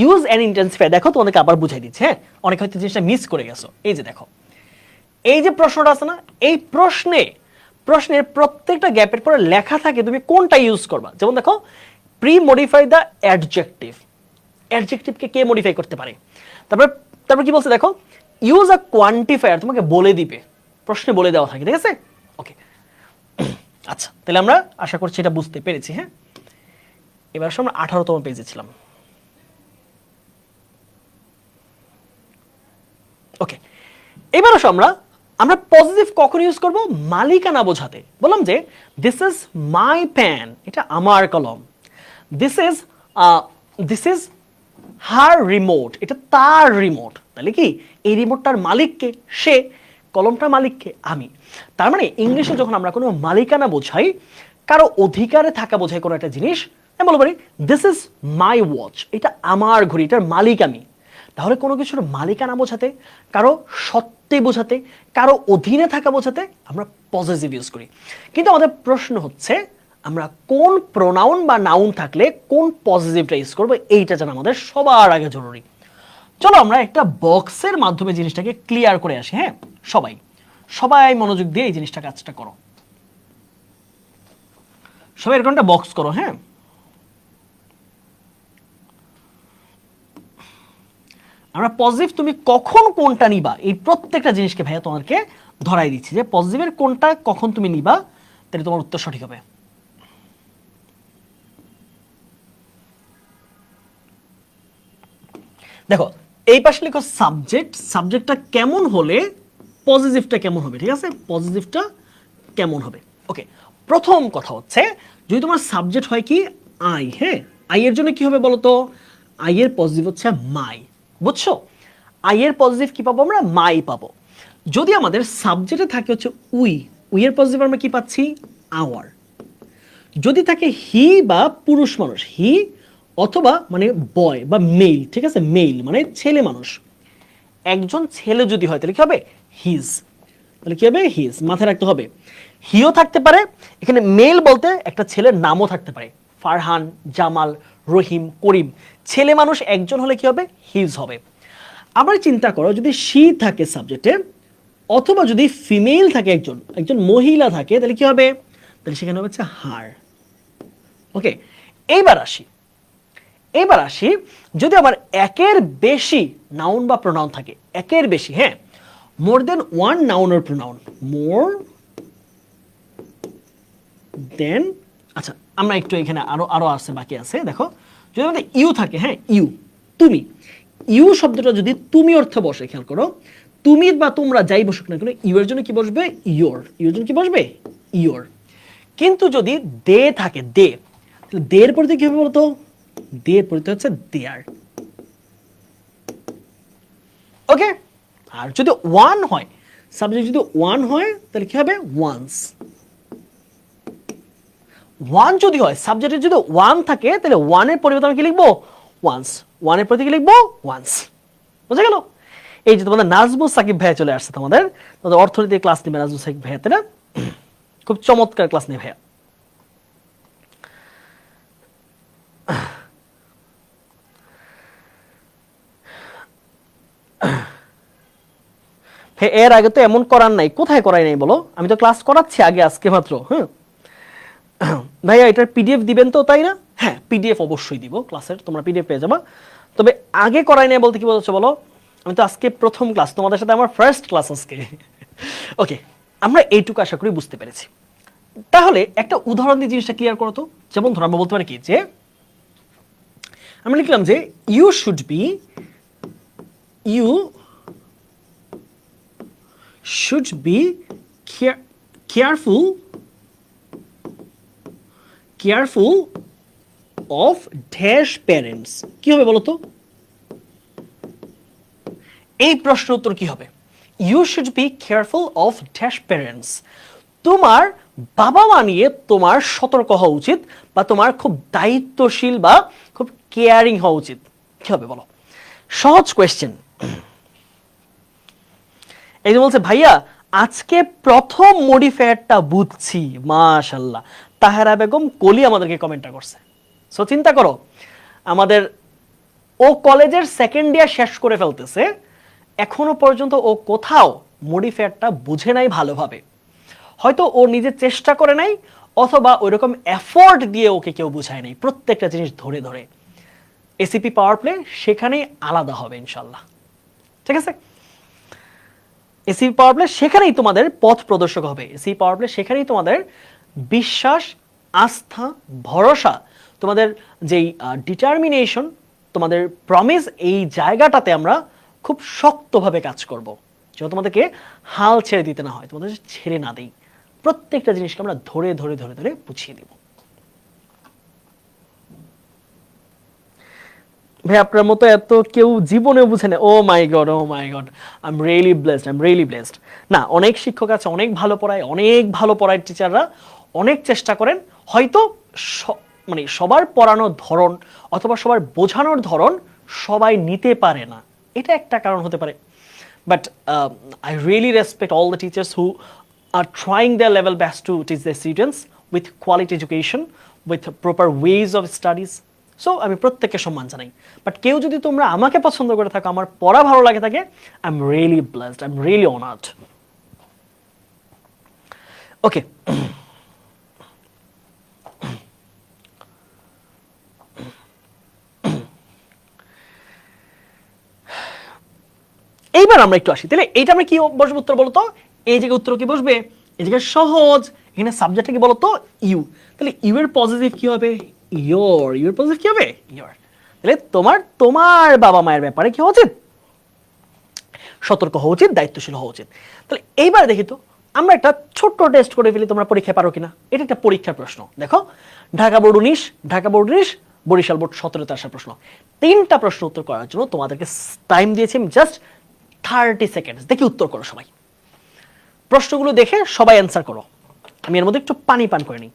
ইউজ অ্যান ইন্টেন্সিফায়ার। দেখো তোমাদেরকে আবার বুঝাই দিচ্ছে, হ্যাঁ, অনেক হয়তো জিনিসটা মিস করে গেছো। এই যে দেখো, এই যে প্রশ্নটা আছে না, এই প্রশ্নের প্রত্যেকটা গ্যাপের পরে লেখা থাকে তুমি কোনটা ইউজ করবা। যেমন দেখো, প্রি মডিফাই দ্য অ্যাডজেক্টিভ। অ্যাডজেক্টিভকে কে মডিফাই করতে পারে? তারপর কি বলছে দেখো, ইউজ আ কোয়ান্টিফায়ার, তোমাকে বলে দিবে, প্রশ্নে বলে দেওয়া থাকে, ঠিক আছে? ওকে, আচ্ছা, তাহলে আমরা আশা করছি এটা বুঝতে পেরেছি। হ্যাঁ, এবার আমরা 18তম পেজে ছিলাম। ওকে, এবার আমরা পজিটিভ কখন ইউজ করব? মালিকানা বোঝাতে। বললাম যে দিস ইজ মাই পেন, এটা আমার কলম। দিস ইজ হার রিমোট, এটা তার রিমোট। তাহলে কি এই রিমোটটার মালিককে? সে। কলমটার মালিককে? আমি। তার মানে ইংলিশে যখন আমরা কোনো মালিকানা বোঝাই, কারো অধিকারে থাকা বোঝাই কোনো একটা জিনিস, আমি বলতে পারি দিস ইজ মাই ওয়াচ, এটা আমার ঘড়ি, এটার মালিক আমি। তাহলে কোনো কিছুর মালিকানা বোঝাতে, কারো সত্ত্বে বোঝাতে, কারো অধীনে থাকা বোঝাতে আমরা পজেসিভ ইউজ করি। কিন্তু আমাদের প্রশ্ন হচ্ছে আমরা কোন প্রোনাউন বা নাউন থাকলে কোন পজিটিভটা ইউজ করবো, এইটা জানা আমাদের সবার আগে জরুরি। চলো আমরা একটা বক্সের মাধ্যমে জিনিসটাকে ক্লিয়ার করে আসি। হ্যাঁ, সবাই মনোযোগ দিয়ে এই জিনিসটা কাজটা করো। সবাই এরকম একটা বক্স করো। হ্যাঁ, আমরা পজিটিভ তুমি কখন কোনটা নিবা, এই প্রত্যেকটা জিনিসকে ভাইয়া তোমাকে ধরাই দিচ্ছি যে পজিটিভের কোনটা কখন তুমি নিবা, তাহলে তোমার উত্তর সঠিক হবে। দেখো, এই পাশে লিখো সাবজেক্ট। সাবজেক্টটা কেমন হলে পজিটিভটা কেমন হবে, ঠিক আছে? পজিটিভটা কেমন হবে? ওকে, প্রথম কথা হচ্ছে যদি তোমার সাবজেক্ট হয় কি আই, হ্যাঁ, আই এর জন্য কি হবে বলো তো? আই এর পজিটিভ হচ্ছে মাই, বুঝছো? আই এর পজিটিভ কি পাবো আমরা? মাই পাবো। যদি আমাদের সাবজেক্টে থাকে হচ্ছে উই, উই এর পজিটিভ আমরা কি পাচ্ছি? আওয়ার। যদি থাকে হি বা পুরুষ মানুষ, হি অথবা মানে বয় বা মেল, ঠিক আছে? মেল মানে ছেলে মানুষ, একজন ছেলে যদি হয় তাহলে কি হবে? হিজ। তাহলে কি হবে? হিজ। মাথায় রাখতে হবে হিও থাকতে পারে, এখানে মেল বলতে একটা ছেলের নামও থাকতে পারে, ফারহান, জামাল, রহিম, করিম। ছেলে মানুষ একজন হলে কি হবে? হিজ হবে। আবার চিন্তা করো যদি শি থাকে সাবজেক্টে, অথবা যদি ফিমেল থাকে, একজন মহিলা থাকে, তাহলে কি হবে? তাহলে সেখানে হচ্ছে হার। ওকে, এইবার আসি যদি আমার একের বেশি নাউন বা প্রোনাউন থাকে, একের বেশি, হ্যাঁ, মোর দেন ওয়ান নাউন অর প্রোনাউন, মোর দেন, আচ্ছা আমরা একটু এখানে আরো আছে, বাকি আছে। দেখো, যদি আমাদের ইউ থাকে, হ্যাঁ, ইউ, তুমি, ইউ শব্দটা যদি তুমি অর্থে বসে, খেয়াল করো, তুমি বা তোমরা যাই বসুক না কেন, ইউ এর জন্য কি বসবে? ইয়োর। ইউ এর জন্য কি বসবে? ইয়োর। কিন্তু যদি দে থাকে, দে, তাহলে দে এর পরিতে কি হবে বলতো? দে এর পরিতে হচ্ছে দেয়ার। ওকে, আর যদি ওয়ান হয়, সাবজেক্ট যদি ওয়ান হয় তাহলে কি হবে? ওয়ান্স। ওয়ান যদি হয়, সাবজেক্টে যদি ওয়ান থাকে, তাহলে ওয়ানের পরিবর্তে আমি কি লিখবো? ওয়ান্স। ওয়ানের প্রতি কি লিখবো? ওয়ান্স। বুঝা গেল? এই যে তোমাদের নাজমুস সাকিব ভাইয়া চলে আসছে, তোমাদের অর্থনীতি ক্লাস নেবে নাজমুস সাকিব ভাইয়া, তাই না? খুব চমৎকার ক্লাস নেই ভাইয়া। এর আগে তো এমন করার নাই, কোথায় করাই নাই বলো? আমি তো ক্লাস করাচ্ছি আগে আজকে মাত্র। হ্যাঁ ভাইয়া এটার পিডিএফ দিবেন তো, তাই না? হ্যাঁ পিডিএফ অবশ্যই দিব ক্লাসের, তোমরা পিডিএফ পেয়ে যাবা। তবে আগে করাই নাই বলতে কি বলছো বলো? আমি তো আজকে প্রথম ক্লাস, তোমাদের সাথে আমার ফার্স্ট ক্লাস আজকে। ওকে, আমরা এইটুকু আশা করি বুঝতে পেরেছি। তাহলে একটা উদাহরণ দিয়ে জিনিসটা ক্লিয়ার করো তো। যেমন ধরো আমরা বলতে পারি কি যে আমরা লিখলাম যে you should be careful of dash parents. কি হবে বলো তো? এই প্রশ্নের উত্তর কি হবে? You should be careful of dash parents. তোমার বাবা মা নিয়ে তোমার সতর্ক হওয়া উচিত, বা তোমার খুব দায়িত্বশীল বা খুব কেয়ারিং হওয়া উচিত। কি হবে বলো? সহজ কোয়েশ্চেন। এই যে বলছে ভাইয়া আজকে প্রথম মডিফায়ারটা বুঝছি, মাশাআল্লাহ। তাহেরা বেগম কলি আমাদেরকে কমেন্টটা করছে। সো চিন্তা করো, আমাদের ও কলেজের সেকেন্ড ইয়ার শেষ করে ফেলতেছে, এখনো পর্যন্ত ও কোথাও মডিফায়ারটা বুঝে নাই ভালোভাবে। হয়তো ও নিজে চেষ্টা করে নাই, অথবা ওইরকম এফোর্ট দিয়ে ওকে কেউ বুঝায় নাই প্রত্যেকটা জিনিস ধরে ধরে। এসিপি পাওয়ার প্লে সেখানেই আলাদা হবে ইনশাল্লাহ, ঠিক আছে? এসিপি পাওয়ার প্লে সেখানেই তোমাদের পথ প্রদর্শক হবে। এসিপি পাওয়ার প্লে সেখানেই তোমাদের বিশ্বাস, আস্থা, ভরসা, তোমাদের যেই ডিটারমিনেশন, তোমাদের প্রমিস, এই জায়গাটাতে আমরা খুব শক্তভাবে কাজ করব, যেন তোমাদেরকে হাল ছেড়ে দিতে না হয়, তোমাদের ছেড়ে না দেই। প্রত্যেকটা জিনিসকে আমরা ধরে ধরে ধরে ধরে বুঝিয়ে দিব। ভাই আপনার মতো এত কেউ জীবনেও বুঝে না। Oh my God, oh my God, I am really blessed, I am really blessed. না, অনেক শিক্ষক আছে অনেক ভালো পড়ায়, অনেক ভালো পড়ায় টিচাররা, অনেক চেষ্টা করেন। হয়তো মানে সবার পড়ানোর ধরন অথবা সবার বোঝানোর ধরন সবাই নিতে পারে না, এটা একটা কারণ হতে পারে। But I really respect all the teachers who are trying their level best to teach their students with quality education, with proper ways of studies. So আমি প্রত্যেককে সম্মান জানাই। বাট কেউ যদি তোমরা আমাকে পছন্দ করে থাকো, আমার পড়া ভালো লাগে থাকে, I am really blessed, I am really honoured. Okay, এইবার আমরা একটু আসি, তাহলে এইটা আমরা কি বসবে উত্তর বলতো? এই জায়গায় উত্তর কি বসবে? এই জায়গায় সহজ, এখানে সাবজেক্টটা কি বলতো? ইউ। তাহলে ইউ এর পজিটিভ কি হবে? ইয়োর। ইউ এর পজিটিভ কি হবে? ইয়োর। তাহলে তোমার বাবা মায়ের ব্যাপারে কি হওয়া উচিত? সতর্ক হওয়া উচিত, দায়িত্বশীল হওয়া উচিত। তাহলে এইবার দেখি তো আমরা একটা ছোট্ট টেস্ট করে ফেলি, তোমরা পরীক্ষা পারো কিনা। এটা একটা পরীক্ষার প্রশ্ন। দেখো, Dhaka board 19, Dhaka board 19, Barishal board 17তে আসা প্রশ্ন। 3টা প্রশ্ন উত্তর করার জন্য তোমাদেরকে টাইম দিয়েছি জাস্ট 30 সেকেন্ডস। দেখি উত্তর করো সবাই। প্রশ্নগুলো দেখে সবাই অ্যান্সার করো। আমি এর মধ্যে একটু পানি পান করে নিই।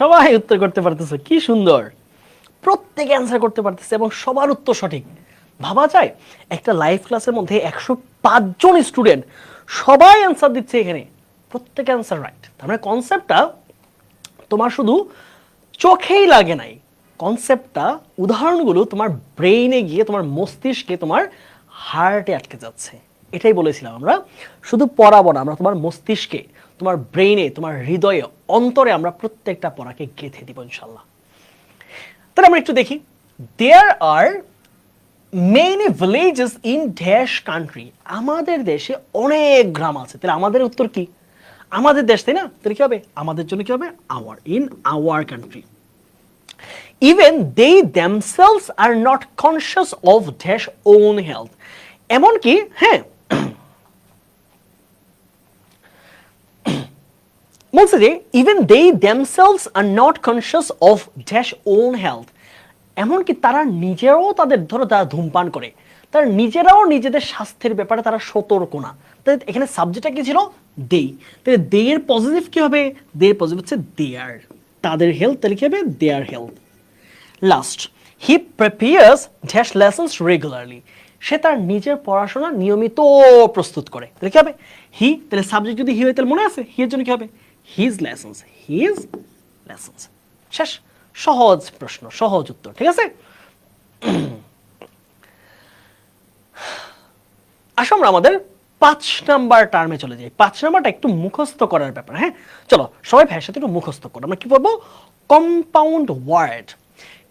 সবাই উত্তর করতে পারতেছে, কি সুন্দর। প্রত্যেকে অ্যান্সার করতে পারতেছে এবং সবার উত্তর সঠিক। ভাবা যায় একটা লাইভ ক্লাসের মধ্যে 105 জন স্টুডেন্ট সবাই অ্যান্সার দিচ্ছে এখানে, প্রত্যেকে অ্যান্সার রাইট। তার মানে কনসেপ্টটা তোমার শুধু চোখেই লাগে নাই, কনসেপ্টটা, উদাহরণগুলো তোমার ব্রেইনে গিয়ে, তোমার মস্তিষ্কে, তোমার হার্টে আটকে যাচ্ছে। এটাই বলেছিলাম আমরা, শুধু পড়াবো না, আমরা তোমার মস্তিষ্কে, তোমার ব্রেইনে, তোমার হৃদয়ে, অন্তরে আমরা প্রত্যেকটা পড়াকে গেঁথে দিব ইনশাল্লাহ। তাহলে আমরা একটু দেখি, there are many villages in dash country. আমাদের দেশে অনেক গ্রাম আছে। তাহলে আমাদের উত্তর কি? আমাদের দেশ, তাই না? তাহলে কি হবে? আমাদের জন্য কি হবে? Our, in our country. Even they themselves are not conscious of dash own health, এমনকি হ্যাঁ বলছে যে even they themselves are not conscious of dash own health, এমনকি তারা নিজেরাও তাদের ধরো তারা ধূমপান করে, তারা নিজেরাও নিজেদের স্বাস্থ্যের ব্যাপারে তারা সতর্ক না। তাই এখানে সাবজেক্টটা কি ছিল? দে। তাহলে দে এর পজিটিভ কি হবে? দে এর পজিটিভ হচ্ছে দেয়ার, তাদের হেলথ, তাহলে কি হবে? Their health. Last, he prepares dash lessons regularly, সে তার নিজের পড়াশোনা নিয়মিত প্রস্তুত করে, তাহলে কি হবে? হি, তাহলে সাবজেক্ট যদি হি হয় তাহলে মনে আছে হি এর জন্য কি হবে? His lessons, his lessons. শেষ। সহজ প্রশ্ন, সহজ উত্তর, ঠিক আছে? আসো আমরা আমাদের 5 নাম্বার টার্মে চলে যাই। 5 নাম্বারটা একটু মুখস্থ করার ব্যাপার, হ্যাঁ? চলো সবাই ভাইয়ের সাথে একটু মুখস্থ করো। আমরা কি বলবো? Compound word.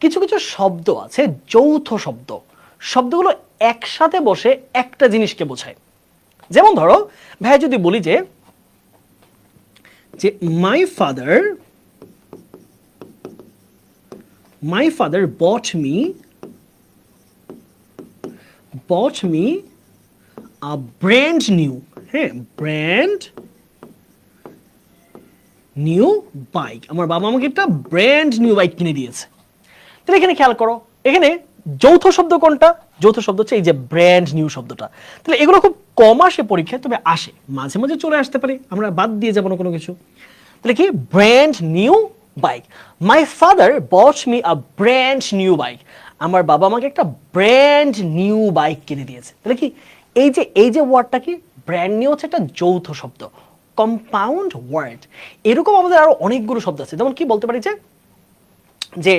কিছু কিছু শব্দ আছে যৌথ শব্দ, শব্দগুলো একসাথে বসে একটা জিনিসকে বোঝায়। যেমন ধরো ভাইয়া যদি বলি যে my father bought me a brand new, হ্যাঁ, ব্র্যান্ড নিউ বাইক, আমার বাবা আমাকে একটা ব্র্যান্ড নিউ বাইক কিনে দিয়েছে। তাহলে এখানে খেয়াল করো, এখানে যৌথ শব্দ কোনটা? যৌথ শব্দ হচ্ছে এই যে ব্র্যান্ড নিউ শব্দটা। তাহলে এগুলো খুব কম আসে পরীক্ষায়, তবে আসে, মাঝে মাঝে চলে আসতে পারে, আমরা বাদ দিয়ে যাবো না কোনো কিছু। তাহলে কি? Brand new bike. My father bought me a brand new bike, আমার বাবা আমাকে একটা ব্র্যান্ড নিউ বাইক কিনে দিয়েছে। তাহলে কি এই যে ওয়ার্ডটা কি? ব্র্যান্ড নিউ হচ্ছে একটা যৌথ শব্দ, কম্পাউন্ড ওয়ার্ড। এরকম আমাদের আরো অনেকগুলো শব্দ আছে, যেমন কি বলতে পারি যে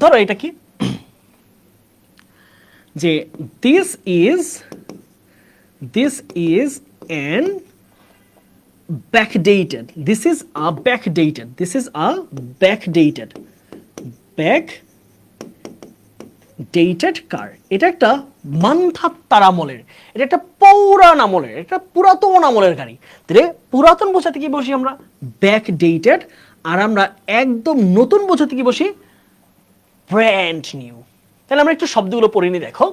ধরো এটা কি? যে this is an backdated, this is a backdated car, এটা একটা মান্ধাত্তার আমলের, এটা একটা পৌরাণ আমলের, এটা পুরাতন আমলের গাড়ি। তাহলে পুরাতন বোঝাতে কি বসি আমরা? ব্যাকডেটেড। আর আমরা একদম নতুন বোঝাতে কি বসি? Brand new. তাহলে আমরা একটু শব্দগুলো পড়ে নিই, দেখো।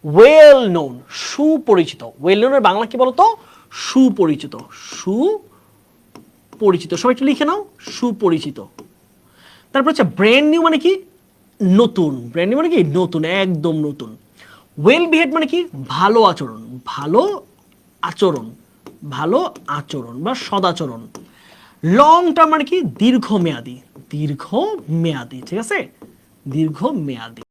ওয়েল নোন, সুপরিচিত। ওয়েল নোনের বাংলা কি বলতো? সুপরিচিত। সুপরিচিত, সবাই একটু লিখে নাও, সুপরিচিত। তারপর হচ্ছে ব্র্যান্ড নিউ মানে কি? নতুন। ব্র্যান্ড নিউ মানে কি? নতুন, একদম নতুন। ওয়েল বিহেভ মানে কি? ভালো আচরণ, ভালো আচরণ, ভালো আচরণ বা সদাচরণ। লং টার্ম মানে কি? দীর্ঘমেয়াদী, দীর্ঘমেয়াদী, ঠিক আছে? দীর্ঘমেয়াদী।